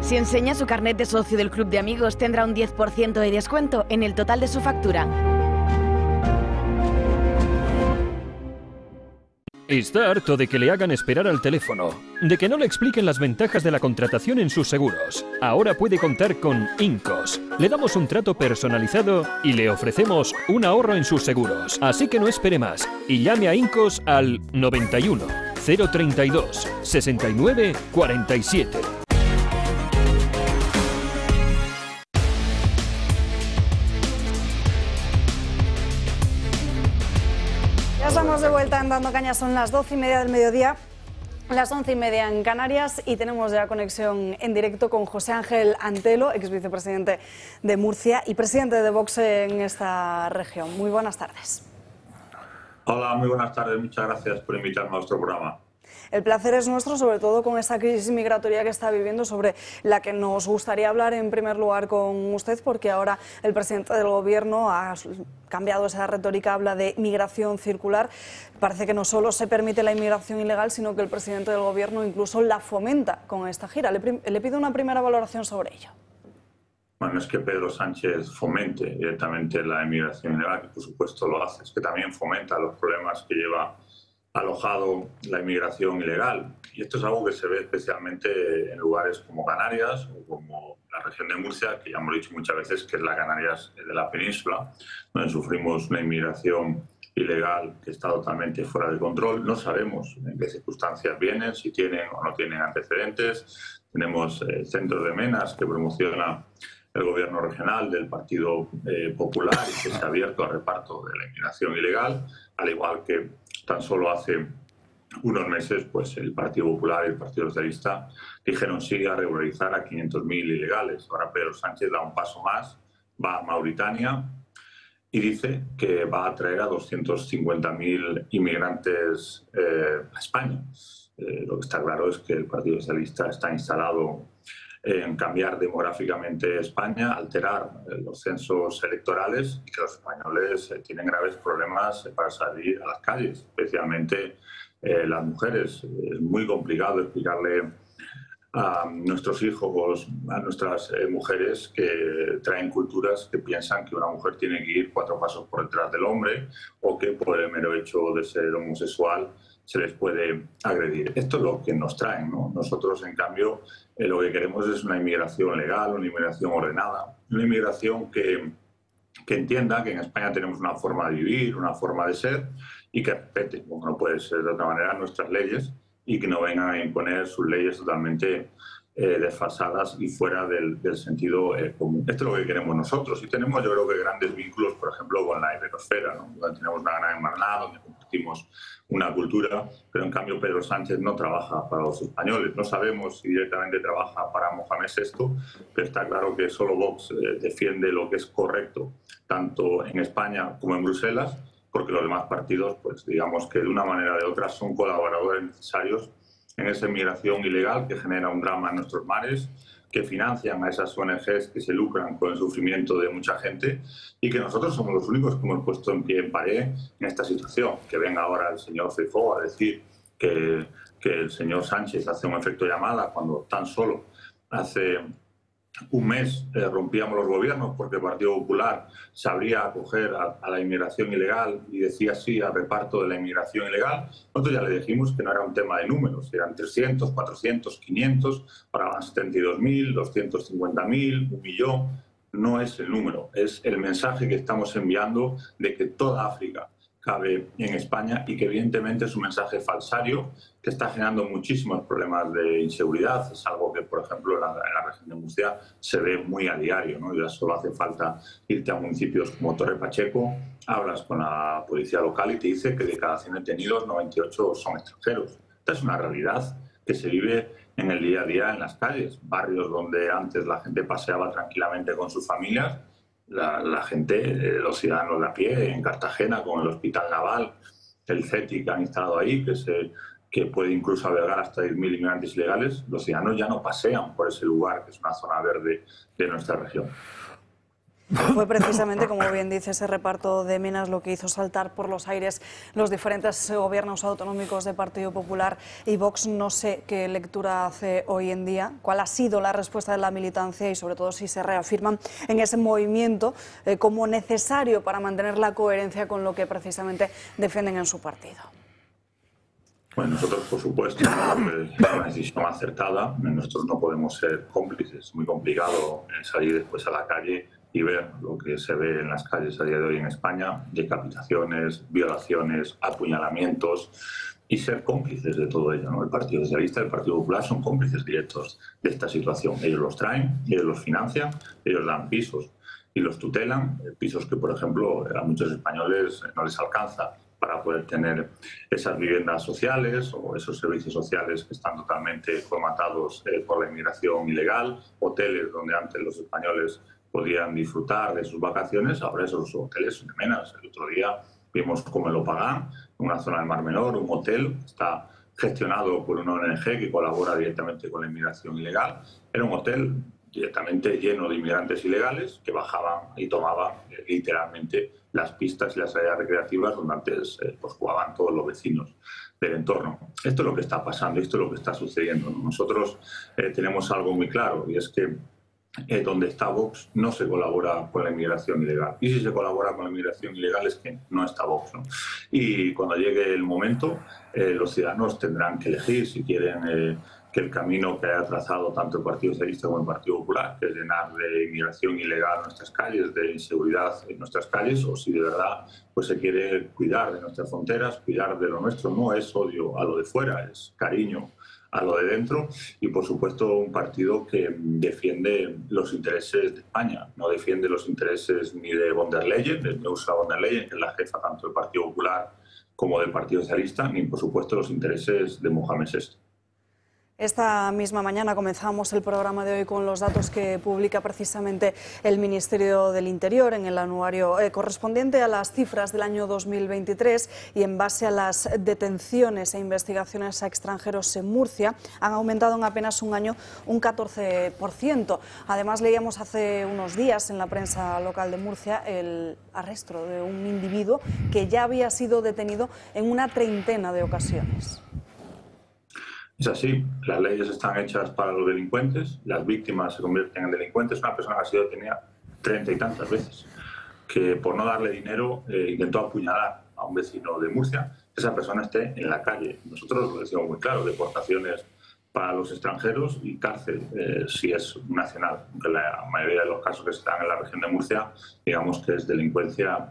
Si enseña su carnet de socio del Club de Amigos, tendrá un 10% de descuento en el total de su factura. Está harto de que le hagan esperar al teléfono, de que no le expliquen las ventajas de la contratación en sus seguros. Ahora puede contar con Incos. Le damos un trato personalizado y le ofrecemos un ahorro en sus seguros. Así que no espere más y llame a Incos al 91 032 69 47. Ya estamos de vuelta en Dando Caña, son las 12:30 del mediodía, las 11:30 en Canarias y tenemos ya conexión en directo con José Ángel Antelo, ex vicepresidente de Murcia y presidente de Vox en esta región. Muy buenas tardes. Hola, muy buenas tardes, muchas gracias por invitarme a nuestro programa. El placer es nuestro, sobre todo con esta crisis migratoria que está viviendo, sobre la que nos gustaría hablar en primer lugar con usted, porque ahora el presidente del Gobierno ha cambiado esa retórica, habla de migración circular. Parece que no solo se permite la inmigración ilegal, sino que el presidente del Gobierno incluso la fomenta con esta gira. Le pido una primera valoración sobre ello. Bueno, es que Pedro Sánchez fomente directamente la inmigración ilegal, que por supuesto lo hace, es que también fomenta los problemas que lleva alojado la inmigración ilegal. Y esto es algo que se ve especialmente en lugares como Canarias o como la región de Murcia, que ya hemos dicho muchas veces que es la Canarias de la península, donde sufrimos una inmigración ilegal que está totalmente fuera de control. No sabemos en qué circunstancias vienen, si tienen o no tienen antecedentes. Tenemos centros de menas que promociona el gobierno regional del Partido Popular y que se ha abierto al reparto de la inmigración ilegal, al igual que tan solo hace unos meses pues el Partido Popular y el Partido Socialista dijeron sí a regularizar a 500.000 ilegales. Ahora Pedro Sánchez da un paso más, va a Mauritania y dice que va a traer a 250.000 inmigrantes a España. Lo que está claro es que el Partido Socialista está instalado en cambiar demográficamente España, alterar los censos electorales y que los españoles tienen graves problemas para salir a las calles, especialmente las mujeres. Es muy complicado explicarle a nuestros hijos, a nuestras mujeres que traen culturas que piensan que una mujer tiene que ir 4 pasos por detrás del hombre o que por el mero hecho de ser homosexual se les puede agredir. Esto es lo que nos traen, ¿no? Nosotros, en cambio, lo que queremos es una inmigración legal, una inmigración ordenada, una inmigración que entienda que en España tenemos una forma de vivir, una forma de ser y que respete, como no puede ser de otra manera, nuestras leyes y que no vengan a imponer sus leyes totalmente desfasadas y fuera del sentido común. Esto es lo que queremos nosotros y tenemos, yo creo que grandes vínculos, por ejemplo, con la iberosfera, ¿no? Donde tenemos una gran hermandad, donde compartimos una cultura, pero en cambio Pedro Sánchez no trabaja para los españoles. No sabemos si directamente trabaja para Mohamed VI, pero está claro que solo Vox defiende lo que es correcto, tanto en España como en Bruselas, porque los demás partidos, pues digamos que de una manera o de otra son colaboradores necesarios en esa inmigración ilegal que genera un drama en nuestros mares, que financian a esas ONGs que se lucran con el sufrimiento de mucha gente y que nosotros somos los únicos que hemos puesto en pie en pared en esta situación. Que venga ahora el señor Feijóo a decir que el señor Sánchez hace un efecto llamada cuando tan solo hace un mes rompíamos los gobiernos porque el Partido Popular sabría acoger a la inmigración ilegal y decía sí al reparto de la inmigración ilegal. Nosotros ya le dijimos que no era un tema de números, eran 300, 400, 500, ahora van 72.000, 250.000, 1 millón. No es el número, es el mensaje que estamos enviando de que toda África cabe en España y que evidentemente es un mensaje falsario que está generando muchísimos problemas de inseguridad. Es algo que, por ejemplo, en la región de Murcia se ve muy a diario, ¿no? Ya solo hace falta irte a municipios como Torre Pacheco, hablas con la policía local y te dice que de cada 100 detenidos, 98 son extranjeros. Esta es una realidad que se vive en el día a día en las calles, barrios donde antes la gente paseaba tranquilamente con sus familias. La gente, los ciudadanos de a pie, en Cartagena con el Hospital Naval, el CETI que han instalado ahí, que puede incluso albergar hasta 10.000 inmigrantes ilegales, los ciudadanos ya no pasean por ese lugar, que es una zona verde de nuestra región. Fue precisamente, como bien dice, ese reparto de minas lo que hizo saltar por los aires los diferentes gobiernos autonómicos de Partido Popular y Vox. No sé qué lectura hace hoy en día, cuál ha sido la respuesta de la militancia y sobre todo si se reafirman en ese movimiento como necesario para mantener la coherencia con lo que precisamente defienden en su partido. Bueno, nosotros, por supuesto, es una decisión acertada. Nosotros no podemos ser cómplices. Es muy complicado salir después a la calle y ver lo que se ve en las calles a día de hoy en España: decapitaciones, violaciones, apuñalamientos, y ser cómplices de todo ello, ¿no? El Partido Socialista y el Partido Popular son cómplices directos de esta situación. Ellos los traen, ellos los financian, ellos dan pisos y los tutelan, pisos que, por ejemplo, a muchos españoles no les alcanza para poder tener esas viviendas sociales o esos servicios sociales que están totalmente formatados por la inmigración ilegal, hoteles donde antes los españoles podían disfrutar de sus vacaciones, ahora esos hoteles son de menos. El otro día vimos cómo lo pagan, en una zona del Mar Menor, un hotel que está gestionado por una ONG que colabora directamente con la inmigración ilegal. Era un hotel directamente lleno de inmigrantes ilegales que bajaban y tomaban literalmente las pistas y las áreas recreativas donde antes pues jugaban todos los vecinos del entorno. Esto es lo que está pasando, esto es lo que está sucediendo. Nosotros tenemos algo muy claro, y es que donde está Vox no se colabora con la inmigración ilegal. Y si se colabora con la inmigración ilegal es que no está Vox, ¿no? Y cuando llegue el momento, los ciudadanos tendrán que elegir si quieren que el camino que haya trazado tanto el Partido Socialista como el Partido Popular, que es llenar de inmigración ilegal nuestras calles, de inseguridad en nuestras calles, o si de verdad pues se quiere cuidar de nuestras fronteras, cuidar de lo nuestro. No es odio a lo de fuera, es cariño a lo de dentro, y por supuesto un partido que defiende los intereses de España, no defiende los intereses ni de von der Leyen, de Ursula von der Leyen, que es la jefa tanto del Partido Popular como del Partido Socialista, ni por supuesto los intereses de Mohamed VI. Esta misma mañana comenzamos el programa de hoy con los datos que publica precisamente el Ministerio del Interior en el anuario correspondiente a las cifras del año 2023, y en base a las detenciones e investigaciones a extranjeros en Murcia han aumentado en apenas un año un 14%. Además, leíamos hace unos días en la prensa local de Murcia el arresto de un individuo que ya había sido detenido en una treintena de ocasiones. Es así, las leyes están hechas para los delincuentes, las víctimas se convierten en delincuentes. Una persona que ha sido detenida 30 y tantas veces, que por no darle dinero intentó apuñalar a un vecino de Murcia, esa persona esté en la calle. Nosotros lo decimos muy claro: deportaciones para los extranjeros y cárcel si es nacional, aunque la mayoría de los casos que se dan en la región de Murcia, digamos que es delincuencia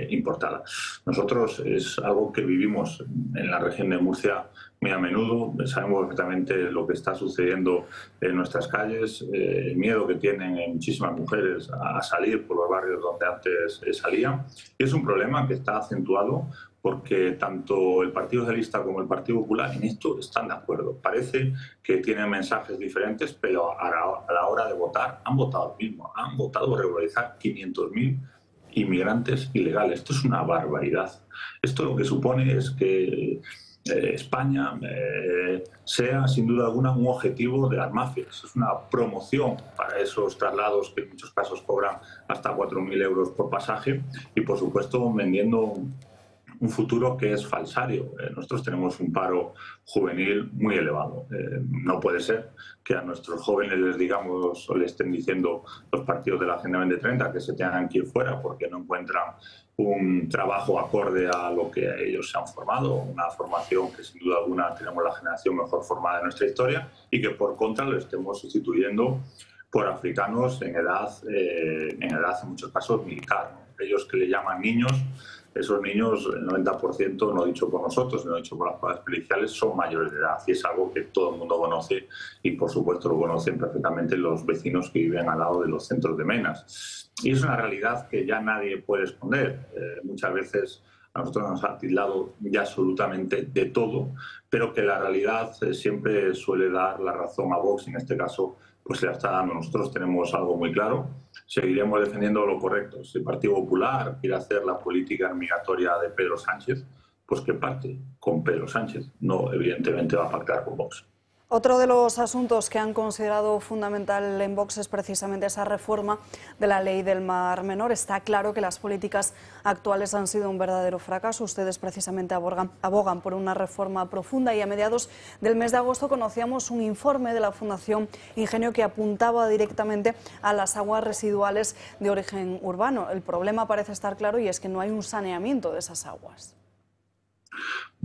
importada. Nosotros es algo que vivimos en la región de Murcia muy a menudo, sabemos perfectamente lo que está sucediendo en nuestras calles, el miedo que tienen muchísimas mujeres a salir por los barrios donde antes salían, y es un problema que está acentuado porque tanto el Partido Socialista como el Partido Popular en esto están de acuerdo. Parece que tienen mensajes diferentes, pero a la hora de votar han votado lo mismo. Han votado regularizar 500.000 inmigrantes ilegales. Esto es una barbaridad. Esto lo que supone es que España sea sin duda alguna un objetivo de las mafias. Es una promoción para esos traslados que en muchos casos cobran hasta 4.000 euros por pasaje, y por supuesto vendiendo un futuro que es falsario. Nosotros tenemos un paro juvenil muy elevado. No puede ser que a nuestros jóvenes les digamos o les estén diciendo los partidos de la Agenda 2030 que se tengan que ir fuera porque no encuentran un trabajo acorde a lo que ellos se han formado, una formación que sin duda alguna tenemos la generación mejor formada de nuestra historia, y que por contra lo estemos sustituyendo por africanos en edad en muchos casos militar, ¿no? Ellos que le llaman niños, esos niños, el 90%, no dicho por nosotros, sino dicho por las pruebas periciales, son mayores de edad, y es algo que todo el mundo conoce, y por supuesto lo conocen perfectamente los vecinos que viven al lado de los centros de menas. Y es una realidad que ya nadie puede esconder. Muchas veces a nosotros nos ha tildado ya absolutamente de todo, pero que la realidad siempre suele dar la razón a Vox, y en este caso pues se la está dando. Nosotros tenemos algo muy claro: seguiremos defendiendo lo correcto. Si el Partido Popular quiere hacer la política migratoria de Pedro Sánchez, pues que pacte con Pedro Sánchez. No, evidentemente va a pactar con Vox. Otro de los asuntos que han considerado fundamental en Vox es precisamente esa reforma de la ley del Mar Menor. Está claro que las políticas actuales han sido un verdadero fracaso. Ustedes precisamente abogan por una reforma profunda y a mediados del mes de agosto conocíamos un informe de la Fundación Ingenio que apuntaba directamente a las aguas residuales de origen urbano. El problema parece estar claro y es que no hay un saneamiento de esas aguas.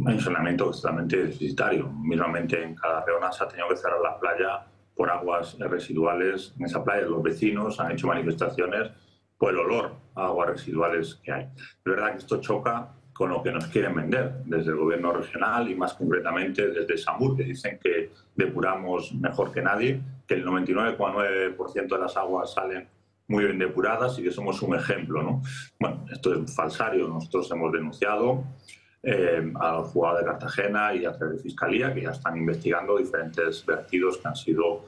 Hay un saneamiento totalmente deficitario. Mismamente en Calarreona se ha tenido que cerrar la playa por aguas residuales. En esa playa los vecinos han hecho manifestaciones por el olor a aguas residuales que hay. Es verdad que esto choca con lo que nos quieren vender desde el gobierno regional y más concretamente desde SAMUR, que dicen que depuramos mejor que nadie, que el 99,9% de las aguas salen muy bien depuradas y que somos un ejemplo, ¿no? Bueno, esto es falsario. Nosotros hemos denunciado al juzgado de Cartagena y a través de Fiscalía, que ya están investigando diferentes vertidos que han sido,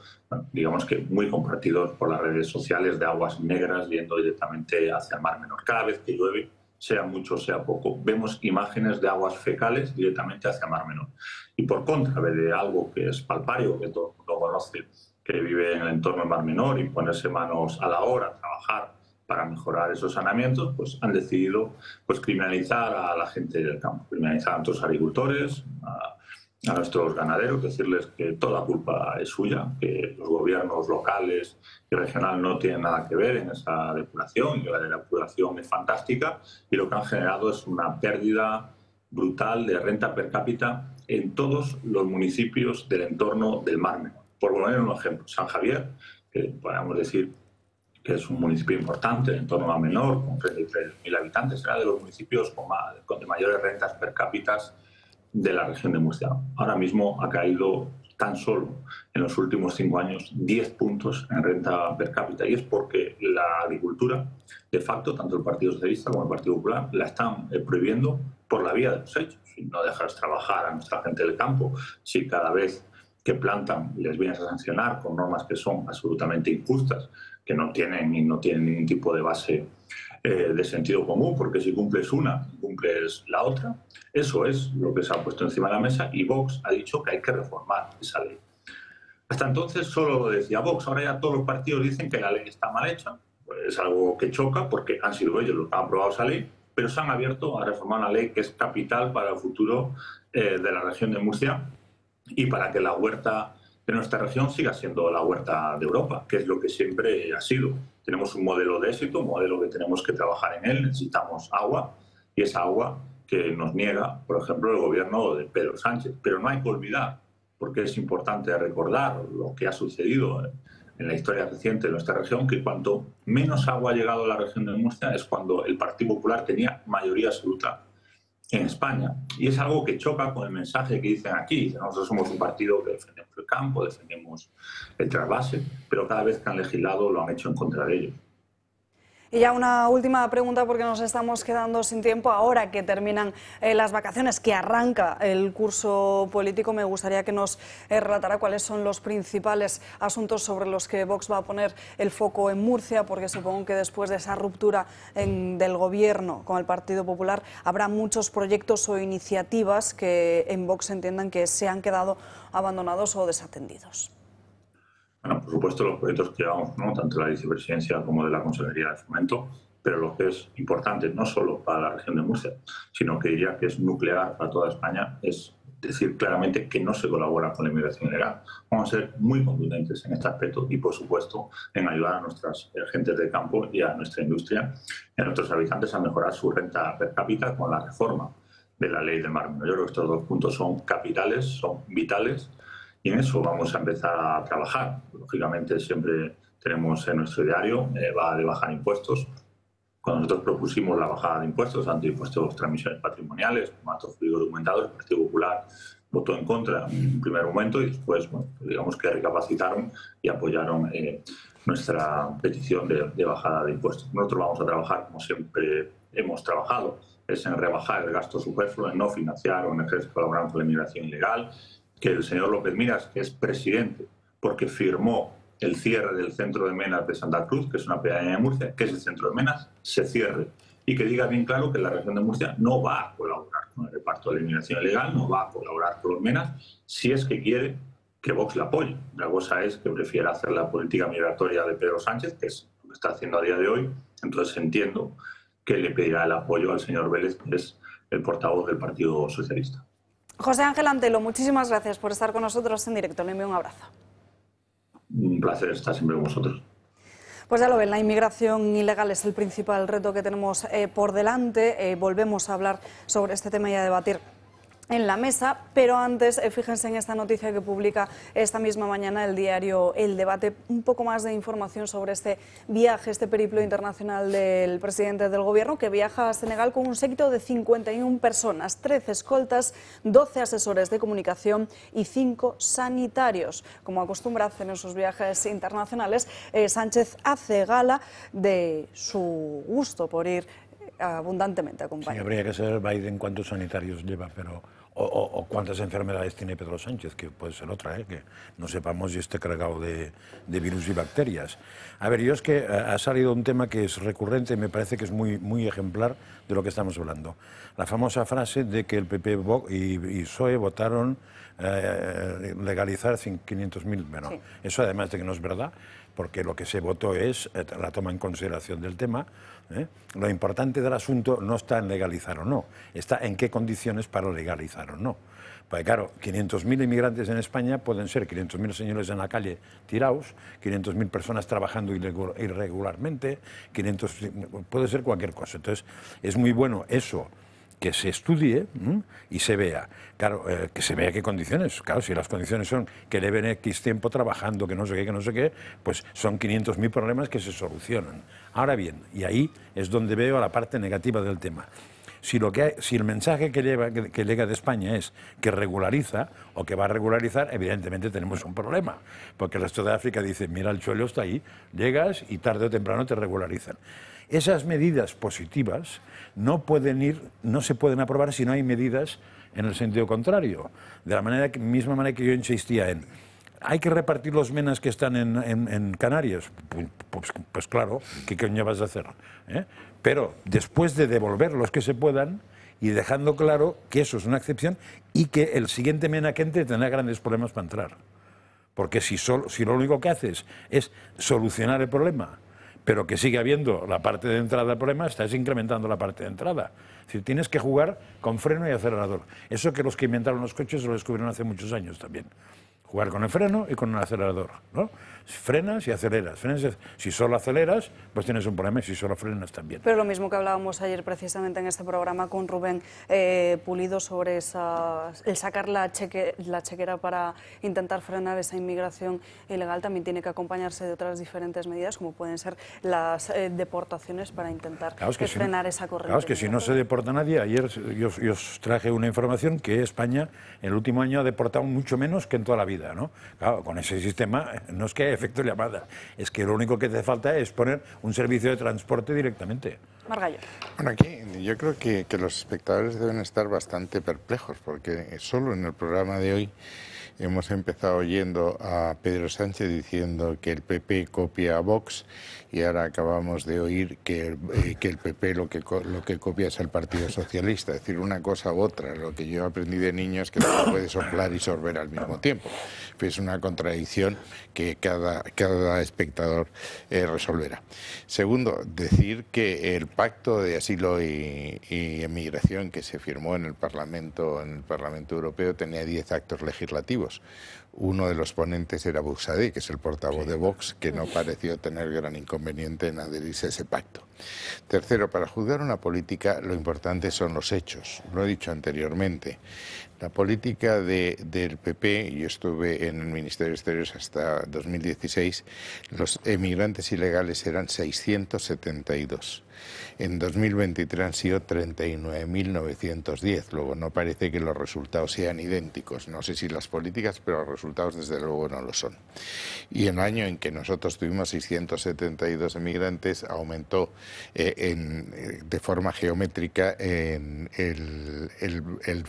digamos que muy compartidos por las redes sociales, de aguas negras yendo directamente hacia el Mar Menor. Cada vez que llueve, sea mucho o sea poco, vemos imágenes de aguas fecales directamente hacia el Mar Menor. Y por contra de algo que es palpario, que todo el mundo conoce, que vive en el entorno del Mar Menor, y ponerse manos a la obra, trabajar para mejorar esos saneamientos, pues han decidido criminalizar a la gente del campo, criminalizar a nuestros agricultores, a nuestros ganaderos, decirles que toda culpa es suya, que los gobiernos locales y regionales no tienen nada que ver en esa depuración, que la depuración es fantástica, y lo que han generado es una pérdida brutal de renta per cápita en todos los municipios del entorno del Mar Menor. Por poner un ejemplo, San Javier, que podríamos decir que es un municipio importante en torno a Menor, con 33.000 habitantes, era de los municipios con de mayores rentas per cápita de la región de Murcia. Ahora mismo ha caído tan solo en los últimos 5 años 10 puntos en renta per cápita, y es porque la agricultura, de facto, tanto el Partido Socialista como el Partido Popular, la están prohibiendo por la vía de los hechos. Si no dejas trabajar a nuestra gente del campo, si cada vez que plantan les vienes a sancionar con normas que son absolutamente injustas, que no tienen ningún tipo de base de sentido común, porque si cumples una, cumples la otra. Eso es lo que se ha puesto encima de la mesa, y Vox ha dicho que hay que reformar esa ley. Hasta entonces solo lo decía Vox, ahora ya todos los partidos dicen que la ley está mal hecha. Pues es algo que choca porque han sido ellos los que han aprobado esa ley, pero se han abierto a reformar una ley que es capital para el futuro de la región de Murcia y para que la huerta de nuestra región siga siendo la huerta de Europa, que es lo que siempre ha sido. Tenemos un modelo de éxito, un modelo que tenemos que trabajar en él. Necesitamos agua, y esa agua que nos niega, por ejemplo, el gobierno de Pedro Sánchez. Pero no hay que olvidar, porque es importante recordar lo que ha sucedido en la historia reciente de nuestra región, que cuanto menos agua ha llegado a la región de Murcia es cuando el Partido Popular tenía mayoría absoluta en España. Y es algo que choca con el mensaje que dicen aquí. Nosotros somos un partido que defendemos el campo, defendemos el trasvase, pero cada vez que han legislado lo han hecho en contra de ellos. Y ya una última pregunta, porque nos estamos quedando sin tiempo. Ahora que terminan las vacaciones, que arranca el curso político, me gustaría que nos relatara cuáles son los principales asuntos sobre los que Vox va a poner el foco en Murcia, porque supongo que después de esa ruptura del gobierno con el Partido Popular habrá muchos proyectos o iniciativas que en Vox entiendan que se han quedado abandonados o desatendidos. Bueno, por supuesto, los proyectos que llevamos, ¿no?, tanto de la vicepresidencia como de la Consejería de Fomento, pero lo que es importante no solo para la región de Murcia, sino que diría que es nuclear para toda España, es decir claramente que no se colabora con la inmigración ilegal. Vamos a ser muy contundentes en este aspecto y, por supuesto, en ayudar a nuestras gentes de campo y a nuestra industria y a nuestros habitantes a mejorar su renta per cápita con la reforma de la ley del Mar Menor. Yo creo que estos dos puntos son capitales, son vitales, y en eso vamos a empezar a trabajar. Lógicamente siempre tenemos en nuestro diario, va de bajar impuestos. Cuando nosotros propusimos la bajada de impuestos, tanto impuestos de transmisiones patrimoniales como actos jurídicos documentados, el Partido Popular votó en contra en un primer momento y después, bueno, digamos que recapacitaron y apoyaron nuestra petición de bajada de impuestos. Nosotros vamos a trabajar como siempre hemos trabajado, es en rebajar el gasto superfluo, en no financiar ONGs que colaboran con la inmigración ilegal, que el señor López Miras, que es presidente, porque firmó el cierre del centro de Menas de Santa Cruz, que es una pedanía de Murcia, que es el centro de Menas, se cierre. Y que diga bien claro que la región de Murcia no va a colaborar con el reparto de la inmigración ilegal, no va a colaborar con los Menas, si es que quiere que Vox la apoye. La cosa es que prefiera hacer la política migratoria de Pedro Sánchez, que es lo que está haciendo a día de hoy. Entonces entiendo que le pedirá el apoyo al señor Vélez, que es el portavoz del Partido Socialista. José Ángel Antelo, muchísimas gracias por estar con nosotros en directo. Le envío un abrazo. Un placer estar siempre con vosotros. Pues ya lo ven, la inmigración ilegal es el principal reto que tenemos por delante. Volvemos a hablar sobre este tema y a debatir en la mesa, pero antes fíjense en esta noticia que publica esta misma mañana el diario El Debate, un poco más de información sobre este viaje, este periplo internacional del presidente del gobierno, que viaja a Senegal con un séquito de 51 personas, 13 escoltas, 12 asesores de comunicación y 5 sanitarios. Como acostumbra hacer en sus viajes internacionales, Sánchez hace gala de su gusto por ir abundantemente acompañado. Sí, habría que saber Biden cuántos sanitarios lleva, pero o cuántas enfermedades tiene Pedro Sánchez, que puede ser otra, que no sepamos si esté cargado de virus y bacterias. A ver, yo es que ha salido un tema que es recurrente y me parece que es muy ejemplar de lo que estamos hablando. La famosa frase de que el PP y PSOE votaron legalizar 500.000. Bueno, sí. Eso además de que no es verdad, porque lo que se votó es la toma en consideración del tema. Lo importante del asunto no está en legalizar o no, está en qué condiciones para legalizar o no. Porque claro, 500.000 inmigrantes en España pueden ser 500.000 señores en la calle tirados, 500.000 personas trabajando irregularmente, puede ser cualquier cosa. Entonces, es muy bueno eso, que se estudie y se vea. Claro, que se vea qué condiciones. Claro, si las condiciones son que deben X tiempo trabajando, que no sé qué, pues son 500.000 problemas que se solucionan. Ahora bien, y ahí es donde veo la parte negativa del tema. Si el mensaje que llega de España es que regulariza o que va a regularizar, evidentemente tenemos un problema, porque el resto de África dice, mira, el suelo está ahí, llegas y tarde o temprano te regularizan. Esas medidas positivas no se pueden aprobar si no hay medidas en el sentido contrario. De la misma manera que yo insistía en, ¿hay que repartir los menas que están en Canarias? Pues claro, ¿qué coño vas a hacer? Pero después de devolver los que se puedan y dejando claro que eso es una excepción y que el siguiente mena que entre tendrá grandes problemas para entrar. Porque si lo único que haces es solucionar el problema, pero que sigue habiendo la parte de entrada del problema, estás incrementando la parte de entrada. Es decir, tienes que jugar con freno y acelerador. Eso que los que inventaron los coches lo descubrieron hace muchos años también. Jugar con el freno y con el acelerador, ¿no? Frenas y aceleras. Si solo aceleras, pues tienes un problema, y si solo frenas también. Pero lo mismo que hablábamos ayer precisamente en este programa con Rubén Pulido sobre el sacar la chequera para intentar frenar esa inmigración ilegal, también tiene que acompañarse de otras diferentes medidas, como pueden ser las deportaciones para intentar frenar esa corriente. Claro, es que si no se deporta nadie, ayer yo os traje una información que España en el último año ha deportado mucho menos que en toda la vida, ¿no? Claro, con ese sistema no es que haya efecto llamada, es que lo único que te falta es poner un servicio de transporte directamente. Margallo. Bueno, aquí yo creo que los espectadores deben estar bastante perplejos, porque solo en el programa de hoy hemos empezado oyendo a Pedro Sánchez diciendo que el PP copia a Vox y ahora acabamos de oír que el PP lo que copia es al Partido Socialista. Es decir, una cosa u otra. Lo que yo aprendí de niño es que no se puede soplar y sorber al mismo tiempo. Es una contradicción que cada espectador resolverá. Segundo, decir que el pacto de asilo y emigración que se firmó en el Parlamento Europeo tenía 10 actos legislativos. Uno de los ponentes era Buxadé, que es el portavoz de Vox, que no pareció tener gran inconveniente en adherirse a ese pacto. Tercero, para juzgar una política lo importante son los hechos. Lo he dicho anteriormente. La política del PP, yo estuve en el Ministerio de Exteriores hasta 2016, los emigrantes ilegales eran 672. En 2023 han sido 39.910. Luego, no parece que los resultados sean idénticos. No sé si las políticas, pero los resultados desde luego no lo son. Y en el año en que nosotros tuvimos 672 emigrantes, aumentó de forma geométrica el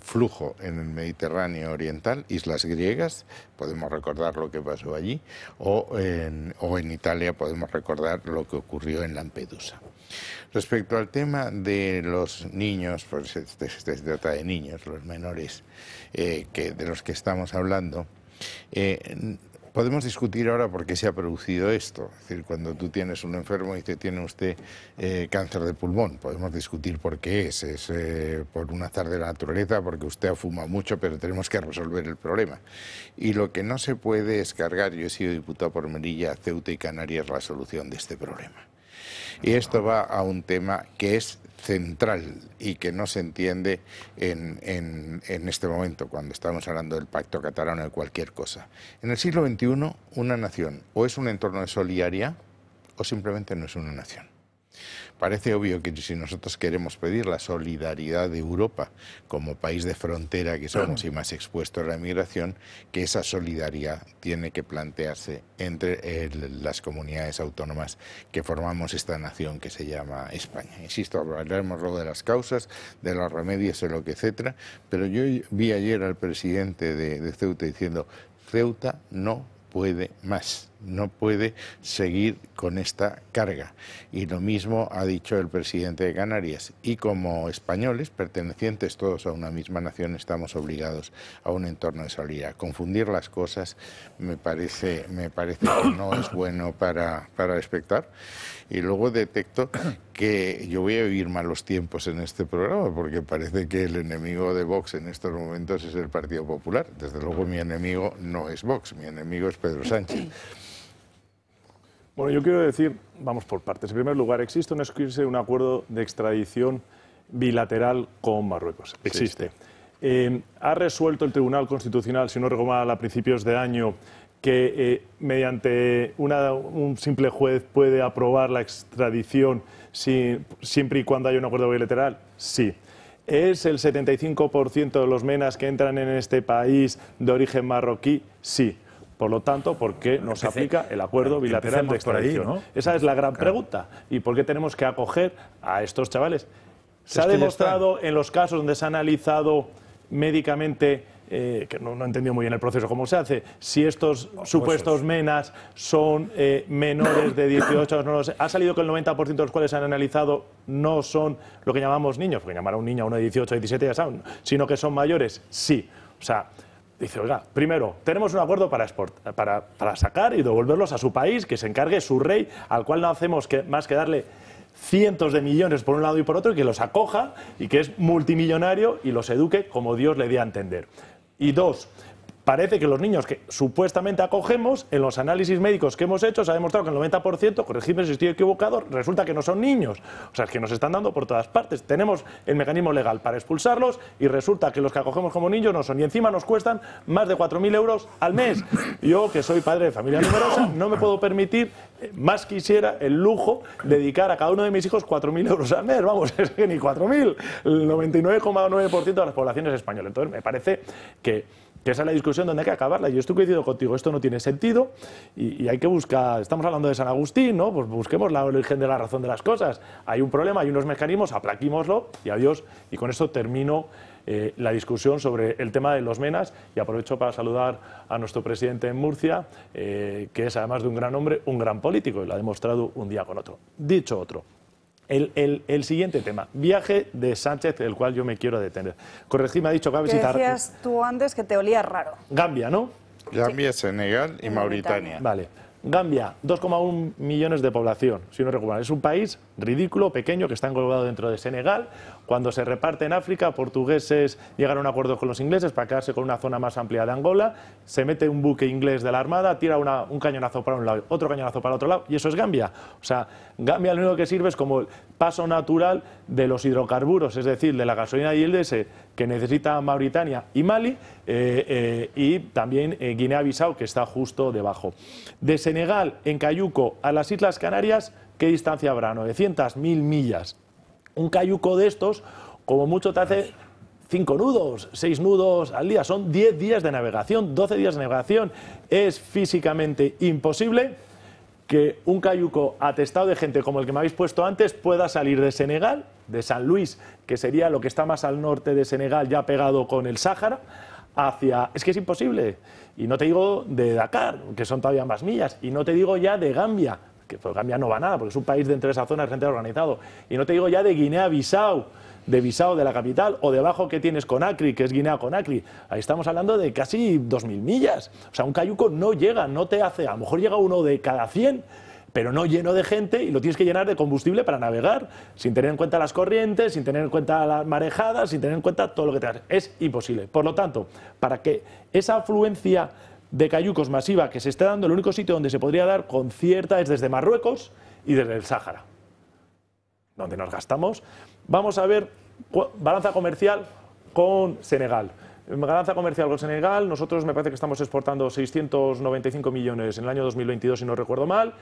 flujo en el Mediterráneo oriental, islas griegas, podemos recordar lo que pasó allí, o en Italia podemos recordar lo que ocurrió en Lampedusa. Respecto al tema de los niños, pues se trata de niños, los menores de los que estamos hablando, Podemos discutir ahora por qué se ha producido esto. Es decir, cuando tú tienes un enfermo y tiene usted cáncer de pulmón, podemos discutir por qué es. Es por un azar de la naturaleza, porque usted ha fumado mucho, pero tenemos que resolver el problema. Y lo que no se puede es cargar, yo he sido diputado por Melilla, Ceuta y Canarias, la solución de este problema. Y esto va a un tema que es central y que no se entiende en este momento, cuando estamos hablando del pacto catalán o de cualquier cosa. En el siglo XXI, una nación o es un entorno de solidaridad o simplemente no es una nación. Parece obvio que si nosotros queremos pedir la solidaridad de Europa como país de frontera que somos y más expuesto a la migración, que esa solidaridad tiene que plantearse entre las comunidades autónomas que formamos esta nación que se llama España. Insisto, hablaremos luego de las causas, de los remedios, de lo que etcétera, pero yo vi ayer al presidente de Ceuta diciendo: Ceuta no puede más, no puede seguir con esta carga. Y lo mismo ha dicho el presidente de Canarias. Y como españoles, pertenecientes todos a una misma nación, estamos obligados a un entorno de solidaridad. Confundir las cosas me parece que no es bueno para el espectador. Y luego detecto que yo voy a vivir malos tiempos en este programa, porque parece que el enemigo de Vox en estos momentos es el Partido Popular. Desde luego mi enemigo no es Vox, mi enemigo es Pedro Sánchez. Bueno, yo quiero decir, vamos por partes. En primer lugar, existe o no existe un acuerdo de extradición bilateral con Marruecos. Existe. Ha resuelto el Tribunal Constitucional, si no recuerdo mal, a principios de año, que mediante un simple juez puede aprobar la extradición siempre y cuando haya un acuerdo bilateral. Sí. ¿Es el 75% de los menas que entran en este país de origen marroquí? Sí. Por lo tanto, ¿por qué no se aplica el acuerdo bilateral de extradición? Ahí, ¿no? Esa es la gran pregunta. ¿Y por qué tenemos que acoger a estos chavales? Se ha demostrado en los casos donde se ha analizado médicamente, que no he entendido muy bien el proceso, cómo se hace, si estos supuestos menas son menores de 18 años, no lo sé. Ha salido que el 90% de los cuales se han analizado no son lo que llamamos niños, porque llamar a un niño a uno de 18 o 17 ya saben, sino que son mayores. Sí. O sea, dice, oiga, primero, tenemos un acuerdo para sacar y devolverlos a su país, que se encargue su rey, al cual no hacemos más que darle cientos de millones por un lado y por otro, y que los acoja y que es multimillonario y los eduque como Dios le dé a entender. Y dos, parece que los niños que supuestamente acogemos, en los análisis médicos que hemos hecho, se ha demostrado que el 90%, corregidme si estoy equivocado, resulta que no son niños. O sea, es que nos están dando por todas partes. Tenemos el mecanismo legal para expulsarlos y resulta que los que acogemos como niños no son. Y encima nos cuestan más de 4.000 euros al mes. Yo, que soy padre de familia numerosa, no me puedo permitir, más quisiera, el lujo de dedicar a cada uno de mis hijos 4.000 euros al mes. Vamos, es que ni 4.000, el 99,9% de las poblaciones españolas. Entonces, me parece que esa es la discusión donde hay que acabarla. Yo estoy coincidiendo contigo, esto no tiene sentido y hay que buscar, estamos hablando de San Agustín, ¿no? Pues busquemos la origen de la razón de las cosas. Hay un problema, hay unos mecanismos, aplaquímoslo y adiós. Y con esto termino la discusión sobre el tema de los menas y aprovecho para saludar a nuestro presidente en Murcia, que es además de un gran hombre, un gran político y lo ha demostrado un día con otro. Dicho otro. El siguiente tema, viaje de Sánchez, el cual yo me quiero detener. Corregí, me ha dicho que va a visitar... ¿Qué decías tú antes que te olía raro? Gambia, ¿no? Gambia, Senegal y Mauritania. Vale. Gambia, 2,1 millones de población, si no recuerdo mal. Es un país ridículo, pequeño, que está englobado dentro de Senegal. Cuando se reparte en África, portugueses llegan a un acuerdo con los ingleses para quedarse con una zona más amplia de Angola. Se mete un buque inglés de la Armada, tira un cañonazo para un lado, otro cañonazo para el otro lado, y eso es Gambia. O sea, Gambia lo único que sirve es como el paso natural de los hidrocarburos, es decir, de la gasolina y el diésel que necesita Mauritania y Mali, y también Guinea-Bissau, que está justo debajo. De Senegal, en Cayuco, a las Islas Canarias, ¿qué distancia habrá? 900.000 millas. Un cayuco de estos, como mucho te hace 5 nudos, 6 nudos al día. Son 10 días de navegación, 12 días de navegación. Es físicamente imposible que un cayuco atestado de gente como el que me habéis puesto antes pueda salir de Senegal, de San Luis, que sería lo que está más al norte de Senegal, ya pegado con el Sáhara, hacia... Es que es imposible. Y no te digo de Dakar, que son todavía más millas, y no te digo ya de Gambia, que pues Gambia no va nada, porque es un país dentro de esa zona de gente organizado, y no te digo ya de Guinea-Bissau, de Bissau, de la capital, o debajo que tienes Conakry, que es Guinea-Conakry. Ahí estamos hablando de casi 2.000 millas. O sea, un cayuco no llega, no te hace, a lo mejor llega uno de cada 100, pero no lleno de gente, y lo tienes que llenar de combustible para navegar, sin tener en cuenta las corrientes, sin tener en cuenta las marejadas, sin tener en cuenta todo lo que te hace. Es imposible. Por lo tanto, para que esa afluencia de cayucos masiva que se esté dando, el único sitio donde se podría dar con cierta es desde Marruecos y desde el Sáhara, donde nos gastamos. Vamos a ver balanza comercial con Senegal. En balanza comercial con Senegal, nosotros me parece que estamos exportando 695 millones en el año 2022, si no recuerdo mal,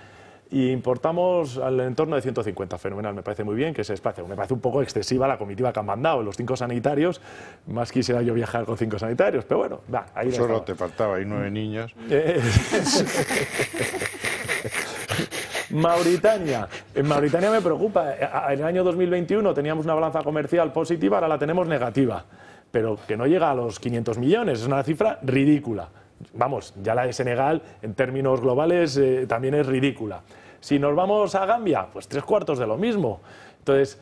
y importamos al entorno de 150. Fenomenal, me parece muy bien que ese espacio. Me parece un poco excesiva la comitiva que han mandado, los 5 sanitarios. Más quisiera yo viajar con 5 sanitarios, pero bueno, va, ahí solo te faltaba, hay 9 niños. Mauritania. En Mauritania me preocupa. En el año 2021 teníamos una balanza comercial positiva, ahora la tenemos negativa, pero que no llega a los 500 millones. Es una cifra ridícula. Vamos, ya la de Senegal en términos globales también es ridícula. Si nos vamos a Gambia, pues 3/4 de lo mismo. Entonces,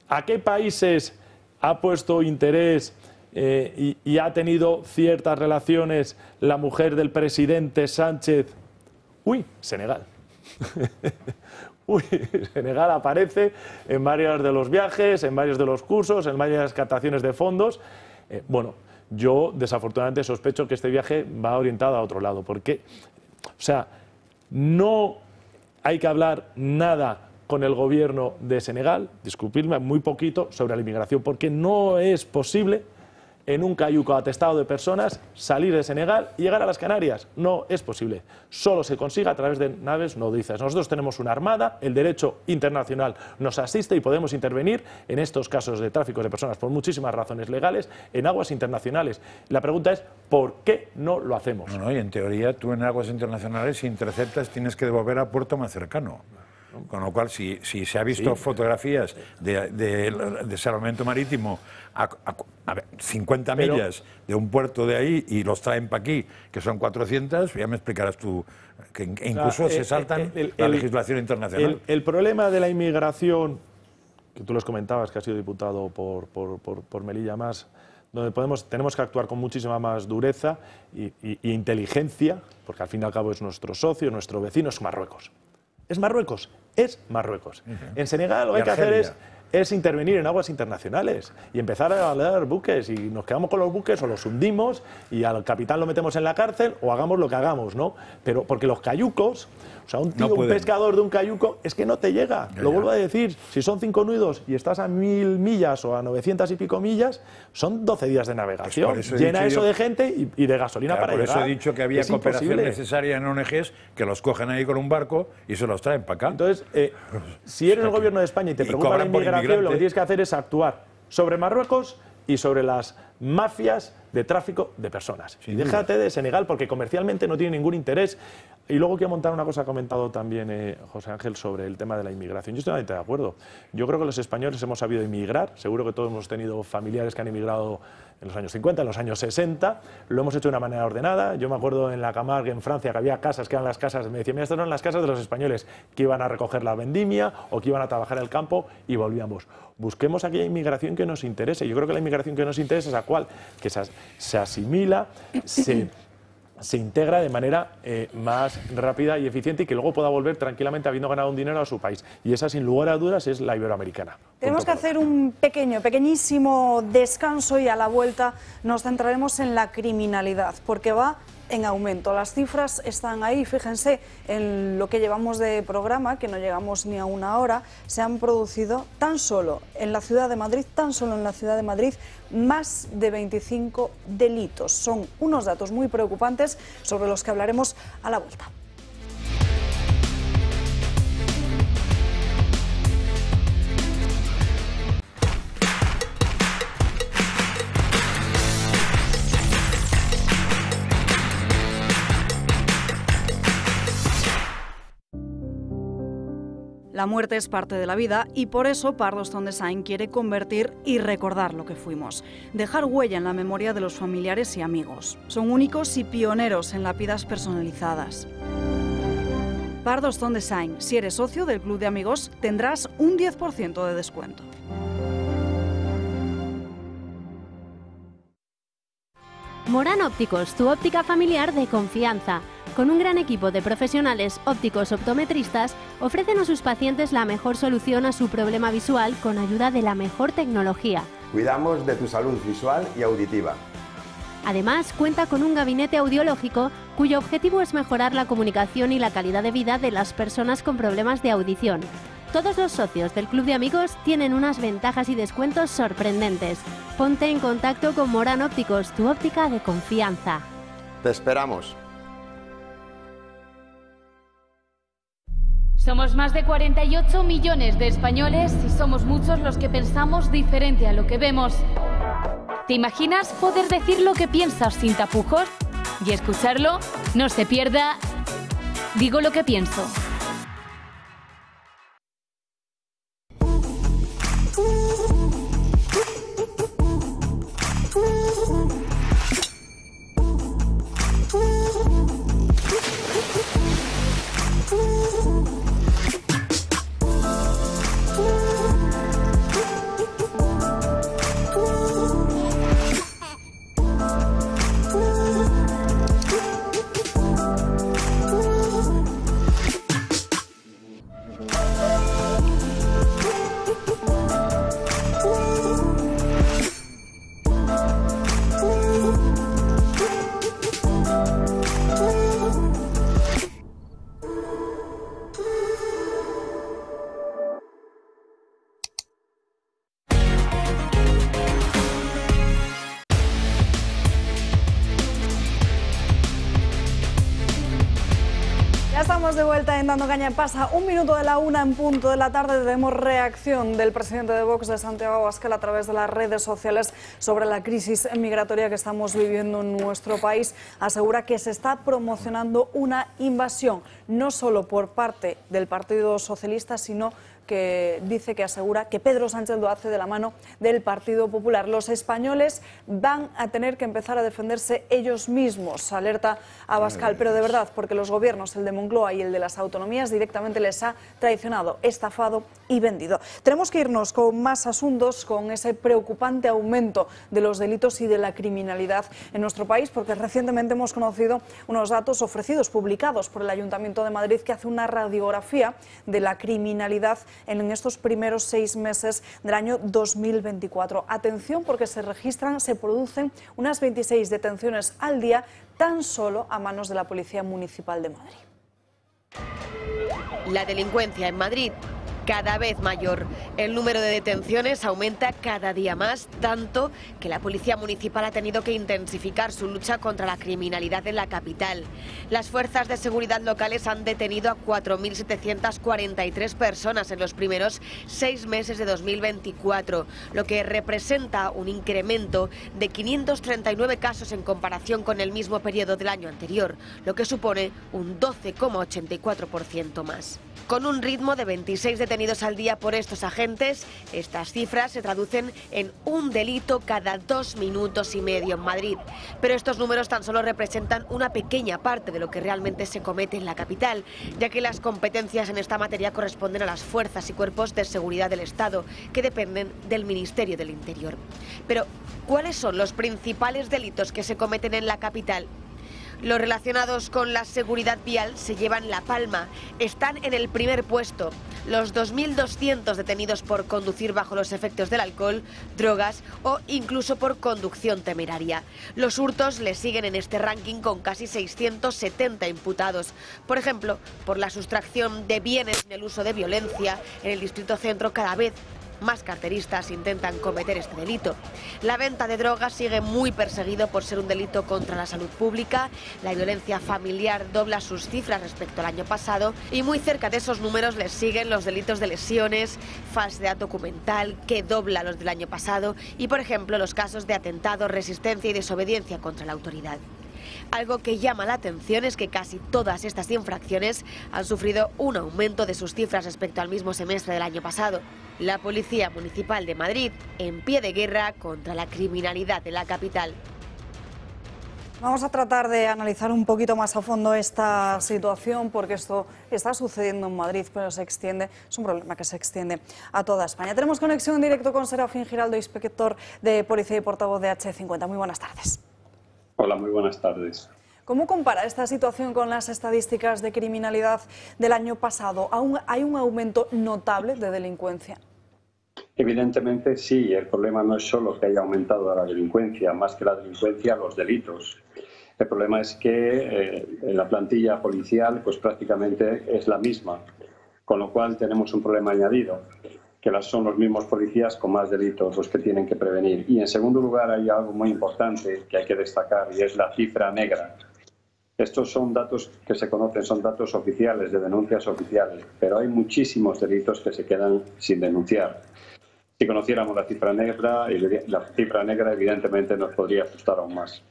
¿a qué países ha puesto interés y ha tenido ciertas relaciones la mujer del presidente Sánchez? Uy, Senegal. Uy, Senegal aparece en varios de los viajes, en varios de los cursos, en varias captaciones de fondos. Bueno, yo desafortunadamente sospecho que este viaje va orientado a otro lado, porque, o sea, no hay que hablar nada con el gobierno de Senegal, disculpadme, muy poquito sobre la inmigración, porque no es posible en un cayuco atestado de personas salir de Senegal y llegar a las Canarias. No es posible. Solo se consigue a través de naves nodrizas. Nosotros tenemos una armada, el derecho internacional nos asiste y podemos intervenir en estos casos de tráfico de personas por muchísimas razones legales en aguas internacionales. La pregunta es, ¿por qué no lo hacemos? No, y en teoría tú en aguas internacionales, si interceptas, tienes que devolver a puerto más cercano. Con lo cual, si se ha visto fotografías de salvamento marítimo a 50 millas de un puerto de ahí y los traen para aquí, que son 400, ya me explicarás tú, que incluso se saltan la legislación internacional. El problema de la inmigración, que tú les comentabas, que ha sido diputado por Melilla Más, donde tenemos que actuar con muchísima más dureza e inteligencia, porque al fin y al cabo es nuestro socio, nuestro vecino, es Marruecos. Es Marruecos, es Marruecos. En Senegal lo que hay que hacer es intervenir en aguas internacionales y empezar a hablar buques, y nos quedamos con los buques o los hundimos y al capitán lo metemos en la cárcel o hagamos lo que hagamos, ¿no? Pero porque los cayucos, o sea, un tío, un pescador de un cayuco, es que no te llega. Lo vuelvo a decir, si son 5 nudos y estás a 1000 millas o a 900 y pico millas, son 12 días de navegación. Pues llena eso de gente y de gasolina para llegar. Por eso he dicho que había cooperación necesaria en ONGs que los cogen ahí con un barco y se los traen para acá. Entonces, si eres el gobierno de España y te preocupa la inmigración, lo que tienes que hacer es actuar sobre Marruecos y sobre las mafias de tráfico de personas. Y déjate de Senegal, porque comercialmente no tiene ningún interés. Y luego quiero montar una cosa que ha comentado también José Ángel sobre el tema de la inmigración. Yo estoy totalmente de acuerdo. Yo creo que los españoles hemos sabido emigrar. Seguro que todos hemos tenido familiares que han emigrado en los años 50, en los años 60. Lo hemos hecho de una manera ordenada. Yo me acuerdo en la Camargue, en Francia, que había casas que eran las casas, me decían, mira, estas eran las casas de los españoles, que iban a recoger la vendimia o que iban a trabajar el campo, y volvíamos. Busquemos aquella inmigración que nos interese. Yo creo que la inmigración que nos interesa es la cual, que se asimila, se integra de manera más rápida y eficiente, y que luego pueda volver tranquilamente habiendo ganado un dinero a su país. Y esa, sin lugar a dudas, es la iberoamericana. Tenemos que hacer un pequeñísimo descanso, y a la vuelta nos centraremos en la criminalidad, porque va en aumento. Las cifras están ahí, fíjense, en lo que llevamos de programa, que no llegamos ni a una hora, se han producido tan solo en la ciudad de Madrid, más de 25 delitos. Son unos datos muy preocupantes sobre los que hablaremos a la vuelta. La muerte es parte de la vida, y por eso Pardo Stone Design quiere convertir y recordar lo que fuimos. Dejar huella en la memoria de los familiares y amigos. Son únicos y pioneros en lápidas personalizadas. Pardo Stone Design. Si eres socio del Club de Amigos, tendrás un 10% de descuento. Morán Ópticos, tu óptica familiar de confianza. Con un gran equipo de profesionales ópticos optometristas, ofrecen a sus pacientes la mejor solución a su problema visual con ayuda de la mejor tecnología. Cuidamos de tu salud visual y auditiva. Además, cuenta con un gabinete audiológico cuyo objetivo es mejorar la comunicación y la calidad de vida de las personas con problemas de audición. Todos los socios del Club de Amigos tienen unas ventajas y descuentos sorprendentes. Ponte en contacto con Morán Ópticos, tu óptica de confianza. Te esperamos. Somos más de 48 millones de españoles y somos muchos los que pensamos diferente a lo que vemos. ¿Te imaginas poder decir lo que piensas sin tapujos? Y escucharlo, no se pierda. Digo lo que pienso. Estamos de vuelta en Dando Caña. Pasa un minuto de la 1 en punto de la tarde. Tenemos reacción del presidente de Vox, de Santiago Abascal, a través de las redes sociales sobre la crisis migratoria que estamos viviendo en nuestro país. Asegura que se está promocionando una invasión, no solo por parte del Partido Socialista, sino que dice que asegura que Pedro Sánchez lo hace de la mano del Partido Popular. Los españoles van a tener que empezar a defenderse ellos mismos, alerta Abascal, pero de verdad, porque los gobiernos, el de Moncloa y el de las autonomías, directamente les ha traicionado, estafado y vendido. Tenemos que irnos con más asuntos, con ese preocupante aumento de los delitos y de la criminalidad en nuestro país, porque recientemente hemos conocido unos datos ofrecidos, publicados por el Ayuntamiento de Madrid, que hace una radiografía de la criminalidad en estos primeros 6 meses del año 2024. Atención, porque se producen unas 26 detenciones al día tan solo a manos de la Policía Municipal de Madrid. La delincuencia en Madrid cada vez mayor. El número de detenciones aumenta cada día más, tanto que la Policía Municipal ha tenido que intensificar su lucha contra la criminalidad en la capital. Las fuerzas de seguridad locales han detenido a 4.743 personas en los primeros 6 meses de 2024, lo que representa un incremento de 539 casos en comparación con el mismo periodo del año anterior, lo que supone un 12,84% más. Con un ritmo de 26 detenidos al día por estos agentes, estas cifras se traducen en un delito cada 2 minutos y medio en Madrid. Pero estos números tan solo representan una pequeña parte de lo que realmente se comete en la capital, ya que las competencias en esta materia corresponden a las fuerzas y cuerpos de seguridad del Estado, que dependen del Ministerio del Interior. Pero, ¿cuáles son los principales delitos que se cometen en la capital? Los relacionados con la seguridad vial se llevan la palma, están en el primer puesto. Los 2.200 detenidos por conducir bajo los efectos del alcohol, drogas o incluso por conducción temeraria. Los hurtos le siguen en este ranking con casi 670 imputados. Por ejemplo, por la sustracción de bienes en el uso de violencia, en el Distrito Centro cada vez más carteristas intentan cometer este delito. La venta de drogas sigue muy perseguido por ser un delito contra la salud pública. La violencia familiar dobla sus cifras respecto al año pasado y muy cerca de esos números les siguen los delitos de lesiones, falsedad documental, que dobla los del año pasado, y por ejemplo los casos de atentado, resistencia y desobediencia contra la autoridad. Algo que llama la atención es que casi todas estas infracciones han sufrido un aumento de sus cifras respecto al mismo semestre del año pasado. La Policía Municipal de Madrid en pie de guerra contra la criminalidad de la capital. Vamos a tratar de analizar un poquito más a fondo esta situación, porque esto está sucediendo en Madrid, pero se extiende, es un problema que se extiende a toda España. Tenemos conexión en directo con Serafín Giraldo, inspector de Policía y portavoz de H50. Muy buenas tardes. Hola, muy buenas tardes. ¿Cómo compara esta situación con las estadísticas de criminalidad del año pasado? ¿Aún hay un aumento notable de delincuencia? Evidentemente sí, el problema no es solo que haya aumentado la delincuencia, más que la delincuencia, los delitos. El problema es que la plantilla policial pues prácticamente es la misma, con lo cual tenemos un problema añadido, que son los mismos policías con más delitos los que tienen que prevenir. Y en segundo lugar hay algo muy importante que hay que destacar y es la cifra negra. Estos son datos que se conocen, son datos oficiales, de denuncias oficiales, pero hay muchísimos delitos que se quedan sin denunciar. Si conociéramos la cifra negra evidentemente nos podría asustar aún más.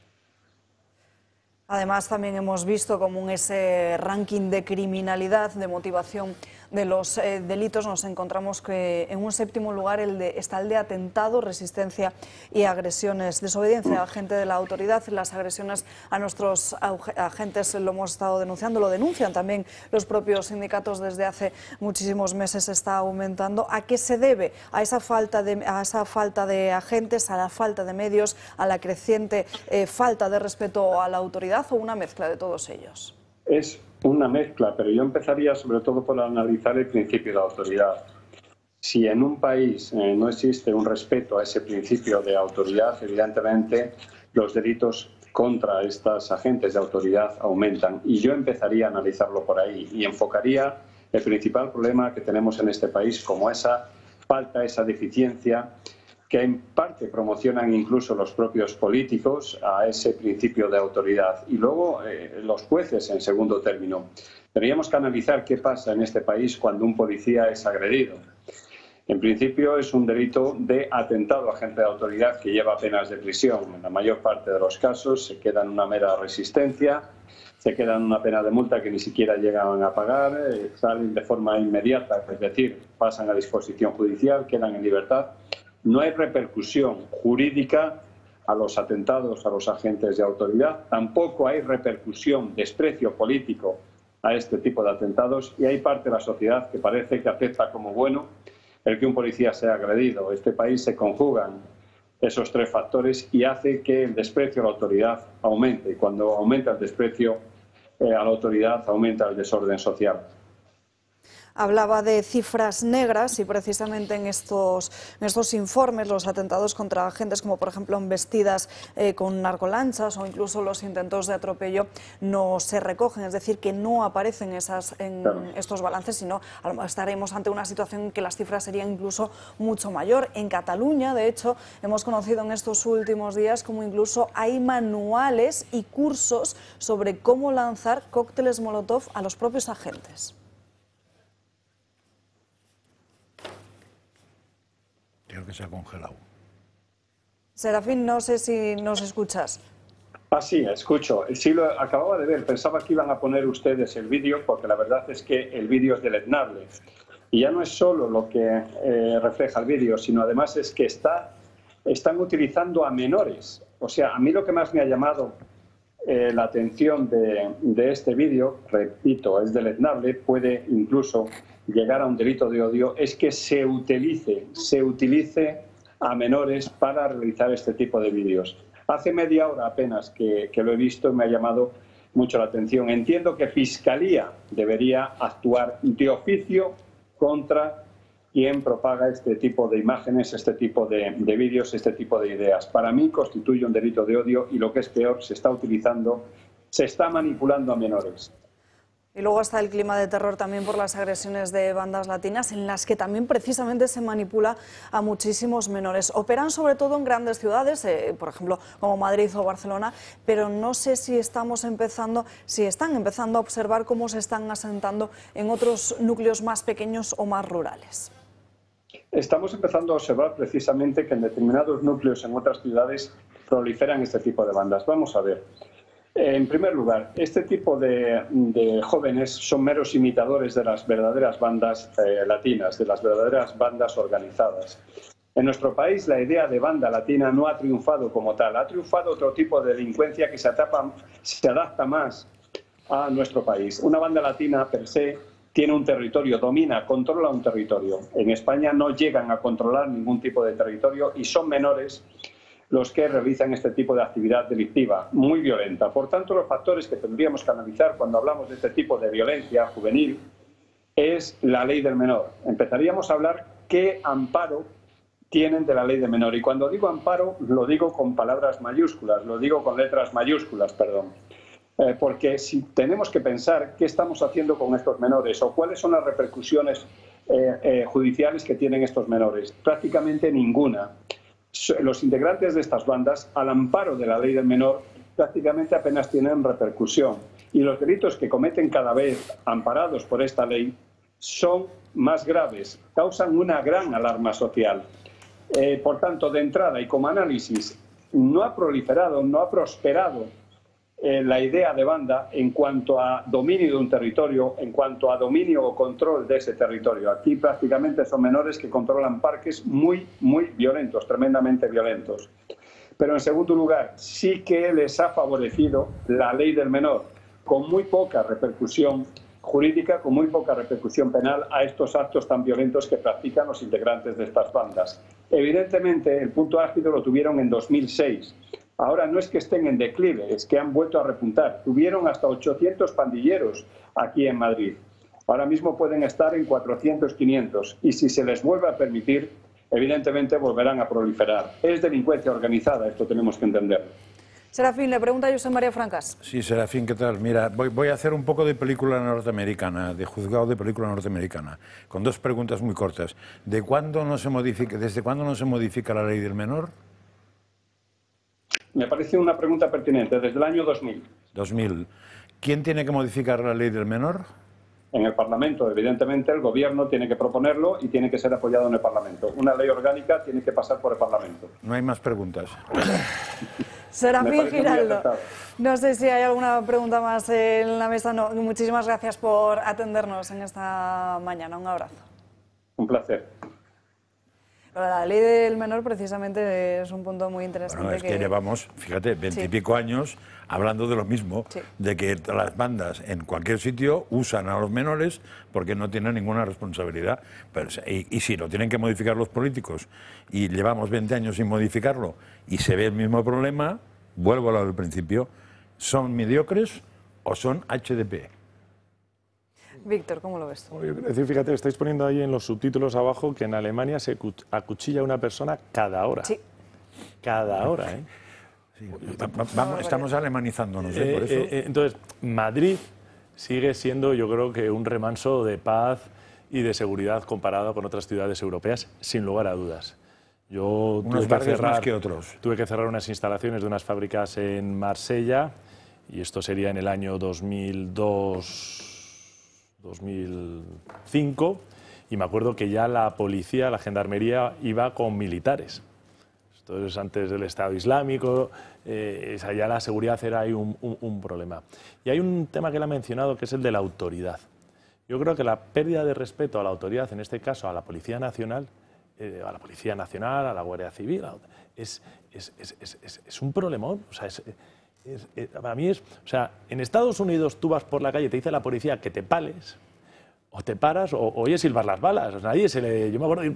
Además, también hemos visto como en ese ranking de criminalidad, de motivación de los delitos, nos encontramos que en un séptimo lugar está el de atentado, resistencia y agresiones, desobediencia a agente de la autoridad. Las agresiones a nuestros agentes lo hemos estado denunciando, lo denuncian también los propios sindicatos desde hace muchísimos meses, está aumentando. ¿A qué se debe? A esa falta de agentes, a la falta de medios, a la creciente falta de respeto a la autoridad, o una mezcla de todos ellos? Es una mezcla, pero yo empezaría sobre todo por analizar el principio de autoridad. Si en un país no existe un respeto a ese principio de autoridad, evidentemente los delitos contra estos agentes de autoridad aumentan. Y yo empezaría a analizarlo por ahí y enfocaría el principal problema que tenemos en este país como esa falta, esa deficiencia que en parte promocionan incluso los propios políticos a ese principio de autoridad. Y luego los jueces en segundo término. Tendríamos que analizar qué pasa en este país cuando un policía es agredido. En principio es un delito de atentado a agente de autoridad que lleva penas de prisión. En la mayor parte de los casos se queda en una mera resistencia, se queda en una pena de multa que ni siquiera llegan a pagar, salen de forma inmediata, es decir, pasan a disposición judicial, quedan en libertad. No hay repercusión jurídica a los atentados a los agentes de autoridad, tampoco hay repercusión, desprecio político a este tipo de atentados y hay parte de la sociedad que parece que acepta como bueno el que un policía sea agredido. En este país se conjugan esos tres factores y hace que el desprecio a la autoridad aumente. Y cuando aumenta el desprecio a la autoridad, aumenta el desorden social. Hablaba de cifras negras y precisamente en estos informes los atentados contra agentes, como por ejemplo embestidas con narcolanchas o incluso los intentos de atropello, no se recogen, es decir, que no aparecen en estos balances, sino estaremos ante una situación en que las cifras serían incluso mucho mayor. En Cataluña, de hecho, hemos conocido en estos últimos días como incluso hay manuales y cursos sobre cómo lanzar cócteles Molotov a los propios agentes. Creo que se ha congelado. Serafín, no sé si nos escuchas. Sí, escucho. Sí, lo acababa de ver. Pensaba que iban a poner ustedes el vídeo, porque la verdad es que el vídeo es deleznable. Y ya no es solo lo que refleja el vídeo, sino además es que están utilizando a menores. O sea, a mí lo que más me ha llamado la atención de este vídeo, repito, es deleznable, puede incluso llegar a un delito de odio, es que se utilice a menores para realizar este tipo de vídeos. Hace media hora apenas que lo he visto y me ha llamado mucho la atención. Entiendo que Fiscalía debería actuar de oficio contra quien propaga este tipo de imágenes, este tipo de vídeos, este tipo de ideas. Para mí constituye un delito de odio y lo que es peor, se está manipulando a menores. Y luego está el clima de terror también por las agresiones de bandas latinas, en las que también precisamente se manipula a muchísimos menores. Operan sobre todo en grandes ciudades, por ejemplo, como Madrid o Barcelona, pero no sé si están empezando a observar cómo se están asentando en otros núcleos más pequeños o más rurales. Estamos empezando a observar precisamente que en determinados núcleos en otras ciudades proliferan este tipo de bandas. Vamos a ver. En primer lugar, este tipo de jóvenes son meros imitadores de las verdaderas bandas latinas, de las verdaderas bandas organizadas. En nuestro país la idea de banda latina no ha triunfado como tal, ha triunfado otro tipo de delincuencia que se adapta más a nuestro país. Una banda latina per se tiene un territorio, domina, controla un territorio. En España no llegan a controlar ningún tipo de territorio y son menores los que realizan este tipo de actividad delictiva, muy violenta. Por tanto, los factores que tendríamos que analizar cuando hablamos de este tipo de violencia juvenil es la ley del menor. Empezaríamos a hablar qué amparo tienen de la ley del menor. Y cuando digo amparo, lo digo con palabras mayúsculas, lo digo con letras mayúsculas, perdón. Porque si tenemos que pensar qué estamos haciendo con estos menores o cuáles son las repercusiones judiciales que tienen estos menores, prácticamente ninguna. Los integrantes de estas bandas, al amparo de la ley del menor, prácticamente apenas tienen repercusión. Y los delitos que cometen cada vez amparados por esta ley son más graves, causan una gran alarma social. Por tanto, de entrada y como análisis, no ha proliferado, no ha prosperado la idea de banda en cuanto a dominio de un territorio, en cuanto a dominio o control de ese territorio. Aquí prácticamente son menores que controlan parques muy violentos, tremendamente violentos. Pero en segundo lugar, sí que les ha favorecido la ley del menor, con muy poca repercusión jurídica, con muy poca repercusión penal a estos actos tan violentos que practican los integrantes de estas bandas. Evidentemente, el punto álgido lo tuvieron en 2006. Ahora no es que estén en declive, es que han vuelto a repuntar. Tuvieron hasta 800 pandilleros aquí en Madrid. Ahora mismo pueden estar en 400, 500. Y si se les vuelve a permitir, evidentemente volverán a proliferar. Es delincuencia organizada, esto tenemos que entenderlo. Serafín, le pregunta a José María Francas. Sí, Serafín, ¿qué tal? Mira, voy a hacer un poco de película norteamericana, de juzgado de película norteamericana, con dos preguntas muy cortas. ¿Desde cuándo no se modifica la ley del menor? Me parece una pregunta pertinente, desde el año 2000. 2000. ¿Quién tiene que modificar la ley del menor? En el Parlamento, evidentemente, el Gobierno tiene que proponerlo y tiene que ser apoyado en el Parlamento. Una ley orgánica tiene que pasar por el Parlamento. No hay más preguntas. Serafín Giraldo, no sé si hay alguna pregunta más en la mesa. No, muchísimas gracias por atendernos en esta mañana. Un abrazo. Un placer. La ley del menor precisamente es un punto muy interesante. Bueno, es que llevamos, fíjate, 20 y pico años hablando de lo mismo, de que las bandas en cualquier sitio usan a los menores porque no tienen ninguna responsabilidad. Pero, y si lo tienen que modificar los políticos y llevamos 20 años sin modificarlo y se ve el mismo problema, vuelvo a lo del principio, ¿son mediocres o son HDP? Víctor, ¿cómo lo ves? Es decir, fíjate, estáis poniendo ahí en los subtítulos abajo que en Alemania se acuchilla a una persona cada hora. Sí. Cada hora, ¿eh? Sí. Estamos alemanizándonos, ¿eh? Por eso. Entonces, Madrid sigue siendo, yo creo que un remanso de paz y de seguridad comparado con otras ciudades europeas, sin lugar a dudas. Yo unos barrios más que otros. Tuve que cerrar unas instalaciones de unas fábricas en Marsella, y esto sería en el año 2005, y me acuerdo que ya la policía, la gendarmería, iba con militares. Entonces, antes del Estado Islámico, ya la seguridad era ahí un problema. Y hay un tema que él ha mencionado, que es el de la autoridad. Yo creo que la pérdida de respeto a la autoridad, en este caso a la Policía Nacional, a la Guardia Civil, es un problemón. O sea, para mí es... O sea, en Estados Unidos tú vas por la calle y te dice la policía que te pales, o te paras, o oyes silbar las balas. O sea, yo me acuerdo de ir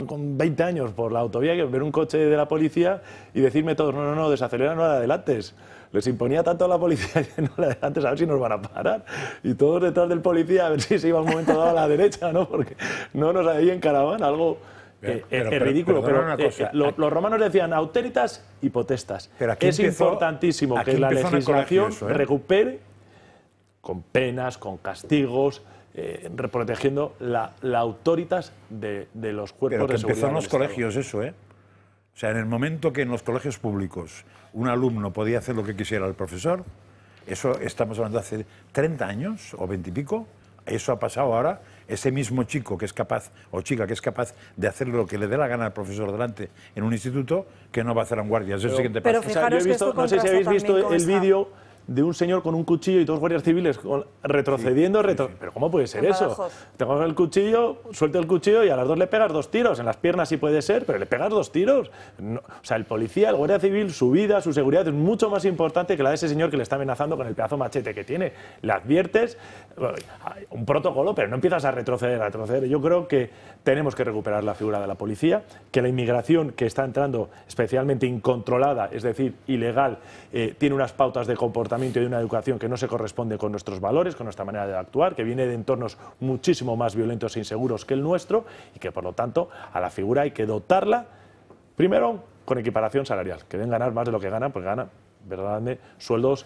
con 20 años por la autovía, que ver un coche de la policía y decirme todos, no, desacelera, no la adelantes. Les imponía tanto a la policía que no la adelantes, a ver si nos van a parar. Y todos detrás del policía, a ver si se iba un momento dado a la derecha, ¿no? Porque no nos ahí en caravana, algo... es ridículo, pero los romanos decían autoritas y potestas. Es importantísimo que la legislación recupere con penas, con castigos, protegiendo la autoritas de los cuerpos de seguridad. Pero que empezó en los colegios eso, ¿eh? O sea, en el momento que en los colegios públicos un alumno podía hacer lo que quisiera el profesor, eso estamos hablando de hace 30 años o 20 y pico, eso ha pasado ahora. Ese mismo chico que es capaz, o chica que es capaz de hacer lo que le dé la gana al profesor delante en un instituto, que no va a hacer en guardias. Es el siguiente paso. Pero fijaros que esto no sé si habéis visto el vídeo de un señor con un cuchillo y dos guardias civiles retrocediendo. Pero ¿cómo puede ser eso? Te coges el cuchillo, suelta el cuchillo y a las dos le pegas 2 tiros. En las piernas sí puede ser, pero le pegas 2 tiros. No, o sea, el policía, el guardia civil, su vida, su seguridad es mucho más importante que la de ese señor que le está amenazando con el pedazo machete que tiene. Le adviertes, un protocolo, pero no empiezas a retroceder. Yo creo que tenemos que recuperar la figura de la policía, que la inmigración que está entrando especialmente incontrolada, es decir, ilegal, tiene unas pautas de comportamiento y de una educación que no se corresponde con nuestros valores, con nuestra manera de actuar, que viene de entornos muchísimo más violentos e inseguros que el nuestro y que, por lo tanto, a la figura hay que dotarla, primero, con equiparación salarial, que deben ganar más de lo que ganan, porque ganan verdaderamente sueldos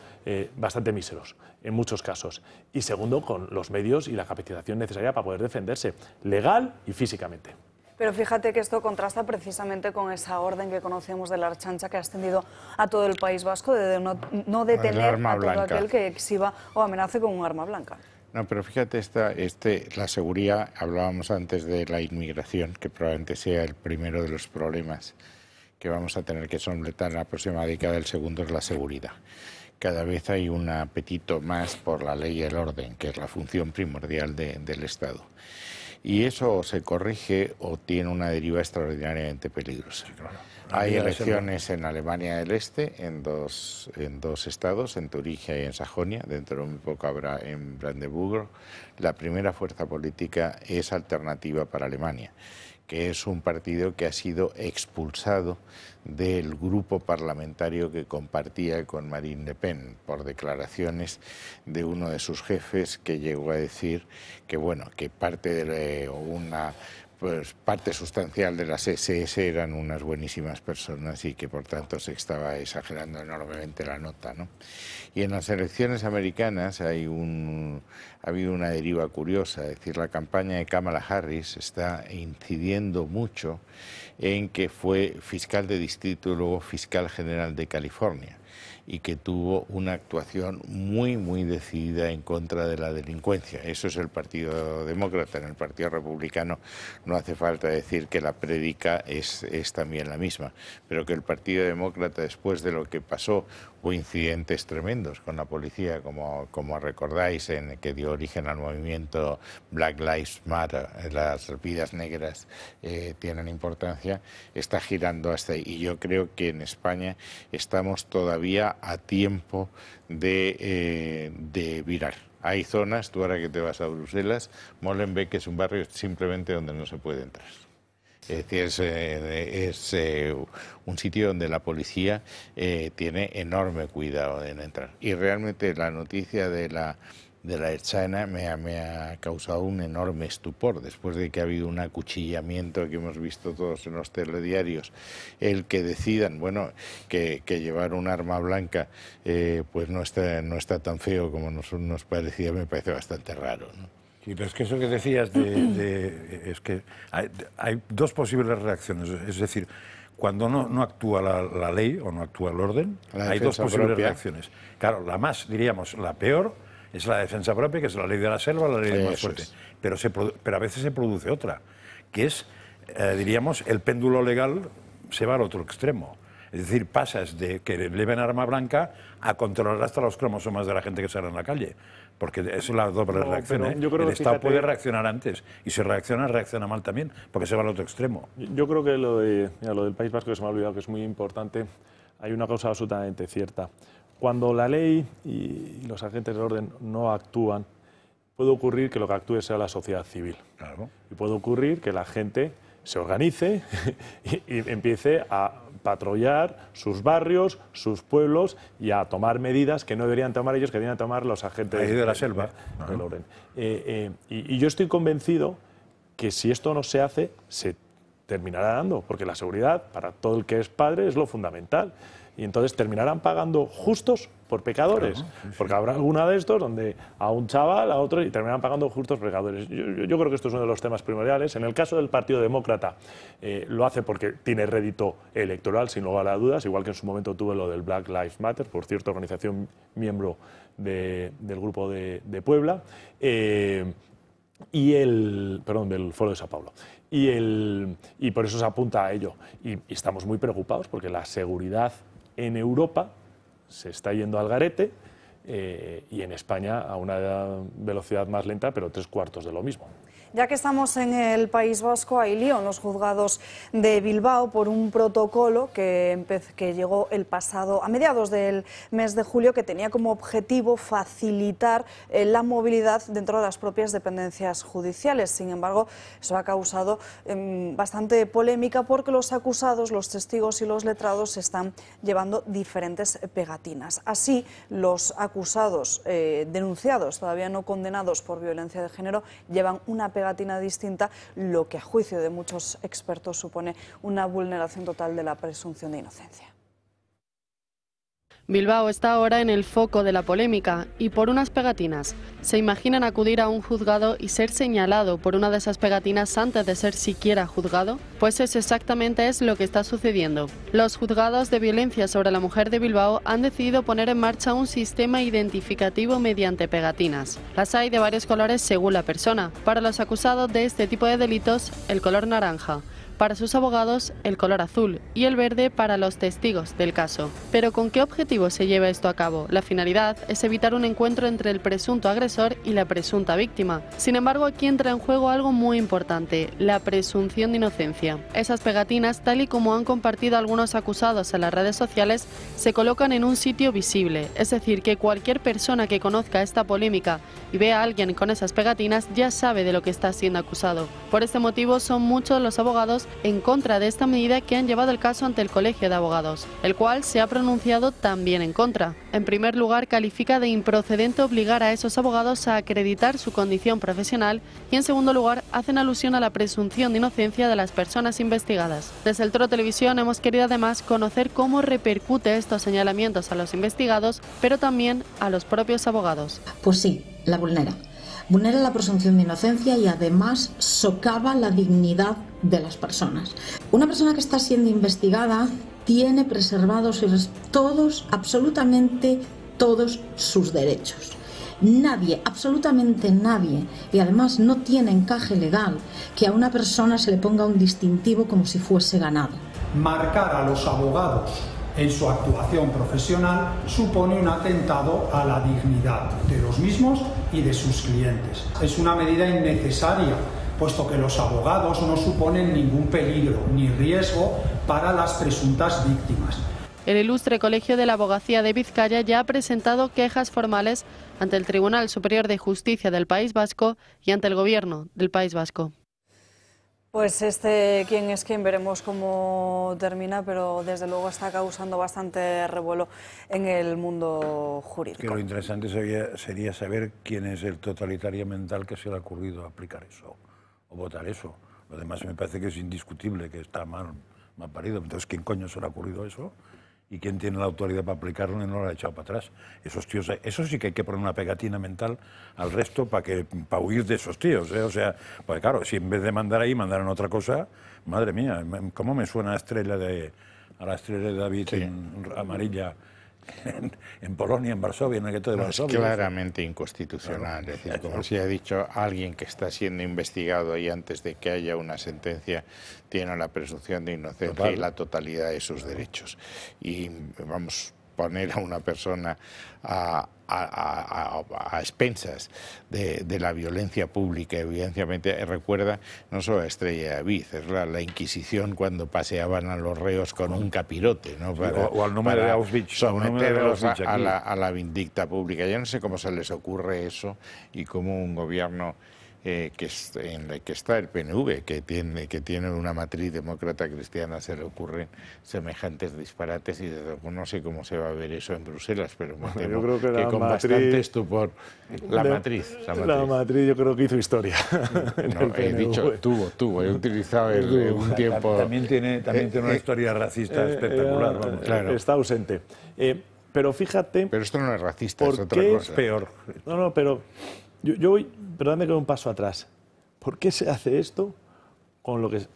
bastante míseros en muchos casos, y segundo, con los medios y la capacitación necesaria para poder defenderse legal y físicamente. Pero fíjate que esto contrasta precisamente con esa orden que conocemos de la Ertzaintza que ha extendido a todo el País Vasco de no detener a todo aquel que exhiba o amenace con un arma blanca. No, pero fíjate, la seguridad, hablábamos antes de la inmigración, que probablemente sea el primero de los problemas que vamos a tener que solventar en la próxima década. El segundo es la seguridad. Cada vez hay un apetito más por la ley y el orden, que es la función primordial del Estado. Y eso se corrige o tiene una deriva extraordinariamente peligrosa. Sí, claro. Hay elecciones en Alemania del Este, en dos estados, en Turingia y en Sajonia. Dentro de muy poco habrá en Brandeburgo. La primera fuerza política es Alternativa para Alemania, que es un partido que ha sido expulsado del grupo parlamentario que compartía con Marine Le Pen por declaraciones de uno de sus jefes que llegó a decir que, bueno, que parte sustancial de las SS eran unas buenísimas personas y que por tanto se estaba exagerando enormemente la nota, ¿no? Y en las elecciones americanas ha habido una deriva curiosa, es decir, la campaña de Kamala Harris está incidiendo mucho en que fue fiscal de distrito y luego fiscal general de California, y que tuvo una actuación muy, muy decidida en contra de la delincuencia. Eso es el Partido Demócrata. En el Partido Republicano no hace falta decir que la prédica es también la misma, pero que el Partido Demócrata, después de lo que pasó, hubo incidentes tremendos con la policía, como recordáis, que dio origen al movimiento Black Lives Matter, las vidas negras tienen importancia, está girando hasta ahí. Y yo creo que en España estamos todavía a tiempo de virar. Hay zonas, tú ahora que te vas a Bruselas, Molenbeek es un barrio simplemente donde no se puede entrar. Es decir, es un sitio donde la policía tiene enorme cuidado en entrar. Y realmente la noticia de la Ertzaina me ha causado un enorme estupor, después de que ha habido un acuchillamiento que hemos visto todos en los telediarios. El que decidan, bueno, que llevar un arma blanca pues no está tan feo como nos parecía, me parece bastante raro, ¿no? Sí, pero es que eso que decías es que hay dos posibles reacciones. Es decir, cuando no actúa la ley o no actúa el orden, hay dos posibles reacciones. Claro, la más, diríamos, la peor es la defensa propia, que es la ley de la selva, la ley del más fuerte. Pero a veces se produce otra, que es, diríamos, el péndulo legal se va al otro extremo. Es decir, pasas de que lleven arma blanca a controlar hasta los cromosomas de la gente que sale en la calle. Porque es la doble reacción. El Estado puede reaccionar antes, y si reacciona mal también, porque se va al otro extremo. Yo creo que lo del País Vasco, que se me ha olvidado, que es muy importante, hay una cosa absolutamente cierta. Cuando la ley y los agentes del orden no actúan, puede ocurrir que lo que actúe sea la sociedad civil. Claro. Y puede ocurrir que la gente se organice y empiece a patrullar sus barrios, sus pueblos, y a tomar medidas que no deberían tomar ellos, que deberían tomar los agentes de la selva del orden. Y yo estoy convencido que si esto no se hace, se terminará dando, porque la seguridad para todo el que es padre es lo fundamental. Y entonces terminarán pagando justos por pecadores, claro, sí, sí. Porque habrá alguna de estos donde a un chaval, a otro, y terminarán pagando justos por pecadores. Yo creo que esto es uno de los temas primordiales. En el caso del Partido Demócrata, lo hace porque tiene rédito electoral, sin lugar a dudas, igual que en su momento tuvo lo del Black Lives Matter, por cierto, organización miembro del Grupo de Puebla, del Foro de Sao Paulo. Y por eso se apunta a ello. Y estamos muy preocupados porque la seguridad en Europa se está yendo al garete, y en España a una velocidad más lenta, pero 3/4 de lo mismo. Ya que estamos en el País Vasco, hay lío en los juzgados de Bilbao por un protocolo que llegó a mediados del mes de julio, que tenía como objetivo facilitar la movilidad dentro de las propias dependencias judiciales. Sin embargo, eso ha causado bastante polémica porque los acusados, los testigos y los letrados están llevando diferentes pegatinas. Así, los acusados denunciados, todavía no condenados por violencia de género, llevan una pegatina distinta, lo que a juicio de muchos expertos supone una vulneración total de la presunción de inocencia. Bilbao está ahora en el foco de la polémica y por unas pegatinas. ¿Se imaginan acudir a un juzgado y ser señalado por una de esas pegatinas antes de ser siquiera juzgado? Pues eso exactamente es lo que está sucediendo. Los juzgados de violencia sobre la mujer de Bilbao han decidido poner en marcha un sistema identificativo mediante pegatinas. Las hay de varios colores según la persona. Para los acusados de este tipo de delitos, el color naranja. Para sus abogados, el color azul y el verde para los testigos del caso. ¿Pero con qué objetivo se lleva esto a cabo? La finalidad es evitar un encuentro entre el presunto agresor y la presunta víctima. Sin embargo, aquí entra en juego algo muy importante, la presunción de inocencia. Esas pegatinas, tal y como han compartido algunos acusados en las redes sociales, se colocan en un sitio visible. Es decir, que cualquier persona que conozca esta polémica y vea a alguien con esas pegatinas ya sabe de lo que está siendo acusado. Por este motivo, son muchos los abogados en contra de esta medida que han llevado el caso ante el Colegio de Abogados, el cual se ha pronunciado también en contra. En primer lugar, califica de improcedente obligar a esos abogados a acreditar su condición profesional y en segundo lugar, hacen alusión a la presunción de inocencia de las personas investigadas. Desde el Toro Televisión hemos querido además conocer cómo repercute estos señalamientos a los investigados, pero también a los propios abogados. Pues sí, la vulnera. Vulnera la presunción de inocencia y además socava la dignidad de las personas. Una persona que está siendo investigada tiene preservados todos, absolutamente todos sus derechos. Nadie, absolutamente nadie, y además no tiene encaje legal que a una persona se le ponga un distintivo como si fuese ganado. Marcar a los abogados en su actuación profesional supone un atentado a la dignidad de los mismos y de sus clientes. Es una medida innecesaria, puesto que los abogados no suponen ningún peligro ni riesgo para las presuntas víctimas. El ilustre Colegio de la Abogacía de Vizcaya ya ha presentado quejas formales ante el Tribunal Superior de Justicia del País Vasco y ante el Gobierno del País Vasco. Pues quién es quién, veremos cómo termina, pero desde luego está causando bastante revuelo en el mundo jurídico. Que lo interesante sería saber quién es el totalitario mental que se le ha ocurrido aplicar eso o votar eso. Lo demás me parece que es indiscutible, que está mal parido. Entonces, ¿quién coño se le ha ocurrido eso? ¿Y quién tiene la autoridad para aplicarlo y no lo ha echado para atrás? Esos tíos, eso sí que hay que poner una pegatina mental al resto para huir de esos tíos, ¿eh? O sea, pues claro, si en vez de mandar ahí, mandaran otra cosa, madre mía, ¿cómo me suena a la estrella de David sí, amarilla en Polonia, en Varsovia, en el gueto de Varsovia? Es claramente inconstitucional, claro. Es decir, como se ha dicho, alguien que está siendo investigado y antes de que haya una sentencia tiene la presunción de inocencia total, y la totalidad de sus derechos. Y vamos a poner a una persona a expensas de la violencia pública. Evidentemente recuerda no solo a Estrella David, es la Inquisición cuando paseaban a los reos con un capirote, ¿no? O al número de Auschwitz, someterlos a la vindicta pública. Yo no sé cómo se les ocurre eso y cómo un gobierno en el que está el PNV, que tiene una matriz demócrata cristiana, se le ocurren semejantes disparates y desde luego no sé cómo se va a ver eso en Bruselas, pero me temo yo creo que con bastante estupor. La matriz yo creo que hizo historia. No, he dicho tuvo, he utilizado un tiempo... También tiene una historia racista espectacular. Vamos. Claro. Está ausente. Pero fíjate... Pero esto no es racista, es otra cosa. Es peor. No, pero... Yo voy, perdóname que un paso atrás. ¿Por qué se hace esto con lo que es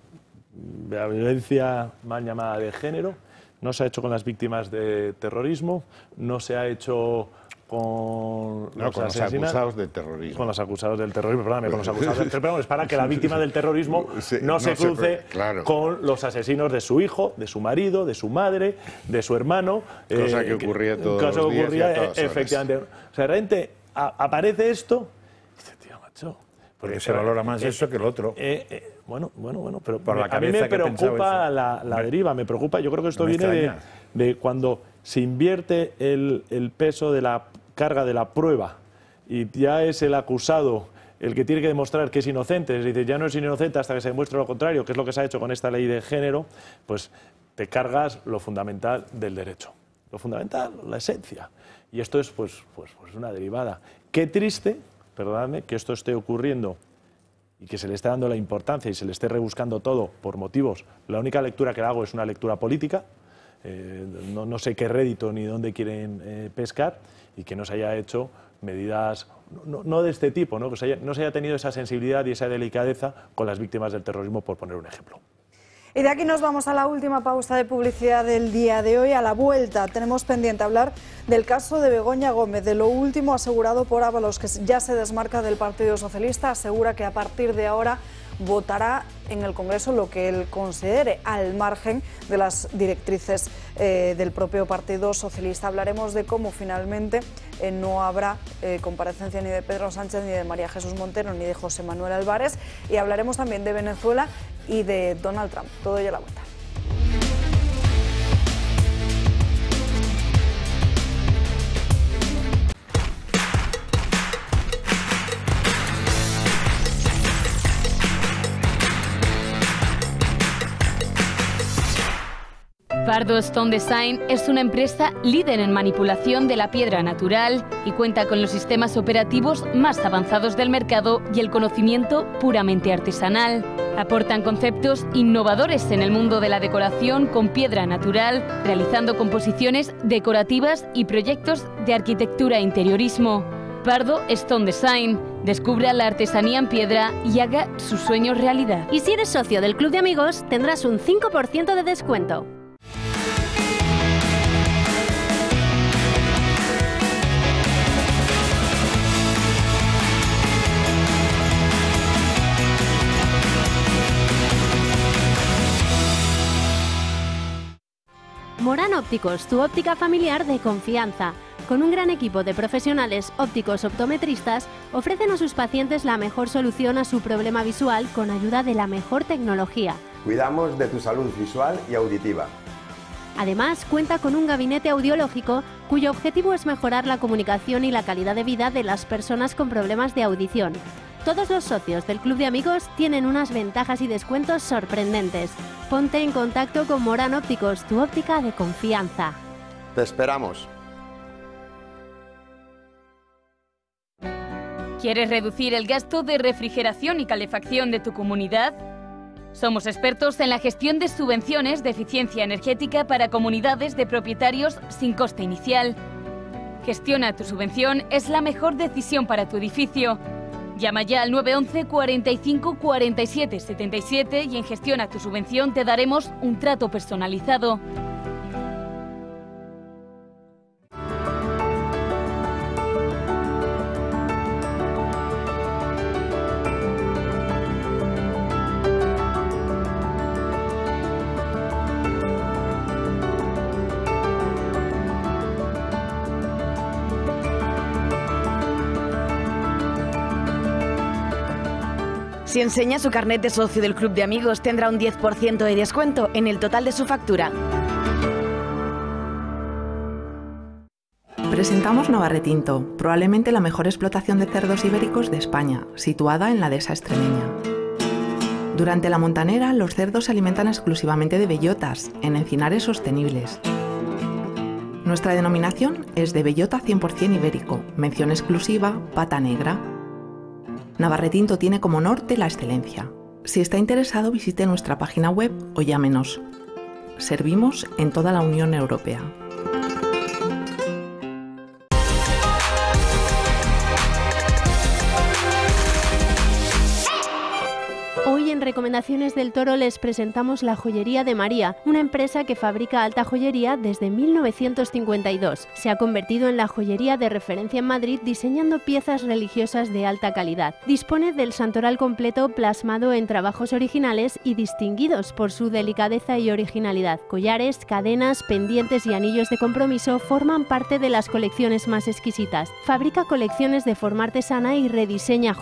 la violencia mal llamada de género? No se ha hecho con las víctimas de terrorismo, no se ha hecho con los acusados del terrorismo. Con los acusados del terrorismo, perdóname, con los acusados del terrorismo, es para que la víctima del terrorismo no se cruce con los asesinos de su hijo, de su marido, de su madre, de su hermano. Cosa que ocurría todos los días y a todas horas. Efectivamente. O sea, realmente aparece esto y dice, tío, macho... Porque se valora más eso que el otro. Bueno, pero por la a mí me preocupa la deriva, me preocupa. Yo creo que esto viene de cuando se invierte el peso de la carga de la prueba y ya es el acusado el que tiene que demostrar que es inocente, es decir, ya no es inocente hasta que se demuestre lo contrario, que es lo que se ha hecho con esta ley de género, pues te cargas lo fundamental del derecho. Lo fundamental, la esencia. Y esto es pues una derivada. Qué triste, perdonadme, que esto esté ocurriendo y que se le esté dando la importancia y se le esté rebuscando todo por motivos. La única lectura que hago es una lectura política, no sé qué rédito ni dónde quieren pescar, y que no se haya hecho medidas, no de este tipo, ¿no? Que no se haya tenido esa sensibilidad y esa delicadeza con las víctimas del terrorismo, por poner un ejemplo. Y de aquí nos vamos a la última pausa de publicidad del día de hoy. A la vuelta tenemos pendiente hablar del caso de Begoña Gómez, de lo último asegurado por Ábalos, que ya se desmarca del Partido Socialista. Asegura que a partir de ahora votará en el Congreso lo que él considere, al margen de las directrices del propio Partido Socialista. Hablaremos de cómo finalmente no habrá comparecencia ni de Pedro Sánchez, ni de María Jesús Montero, ni de José Manuel Álvarez, y hablaremos también de Venezuela y de Donald Trump. Todo ello a la vuelta. Pardo Stone Design es una empresa líder en manipulación de la piedra natural y cuenta con los sistemas operativos más avanzados del mercado y el conocimiento puramente artesanal. Aportan conceptos innovadores en el mundo de la decoración con piedra natural, realizando composiciones decorativas y proyectos de arquitectura e interiorismo. Pardo Stone Design. Descubra la artesanía en piedra y haga sus sueños realidad. Y si eres socio del Club de Amigos, tendrás un 5% de descuento. Morán Ópticos, tu óptica familiar de confianza. Con un gran equipo de profesionales ópticos optometristas, ofrecen a sus pacientes la mejor solución a su problema visual con ayuda de la mejor tecnología. Cuidamos de tu salud visual y auditiva. Además, cuenta con un gabinete audiológico cuyo objetivo es mejorar la comunicación y la calidad de vida de las personas con problemas de audición. Todos los socios del Club de Amigos tienen unas ventajas y descuentos sorprendentes. Ponte en contacto con Morán Ópticos, tu óptica de confianza. Te esperamos. ¿Quieres reducir el gasto de refrigeración y calefacción de tu comunidad? Somos expertos en la gestión de subvenciones de eficiencia energética para comunidades de propietarios sin coste inicial. Gestiona tu subvención, es la mejor decisión para tu edificio. Llama ya al 911 45 47 77 y en Gestiona tu subvención te daremos un trato personalizado. Si enseña su carnet de socio del Club de Amigos, tendrá un 10% de descuento en el total de su factura. Presentamos Navarretinto, probablemente la mejor explotación de cerdos ibéricos de España, situada en la dehesa extremeña. Durante la montanera, los cerdos se alimentan exclusivamente de bellotas, en encinares sostenibles. Nuestra denominación es de bellota 100% ibérico, mención exclusiva, pata negra. Navarretinto tiene como norte la excelencia. Si está interesado, visite nuestra página web o llámenos. Servimos en toda la Unión Europea. Hoy en en Recomendaciones del Toro les presentamos la Joyería de María, una empresa que fabrica alta joyería desde 1952. Se ha convertido en la joyería de referencia en Madrid diseñando piezas religiosas de alta calidad. Dispone del santoral completo plasmado en trabajos originales y distinguidos por su delicadeza y originalidad. Collares, cadenas, pendientes y anillos de compromiso forman parte de las colecciones más exquisitas. Fabrica colecciones de forma artesana y rediseña joyas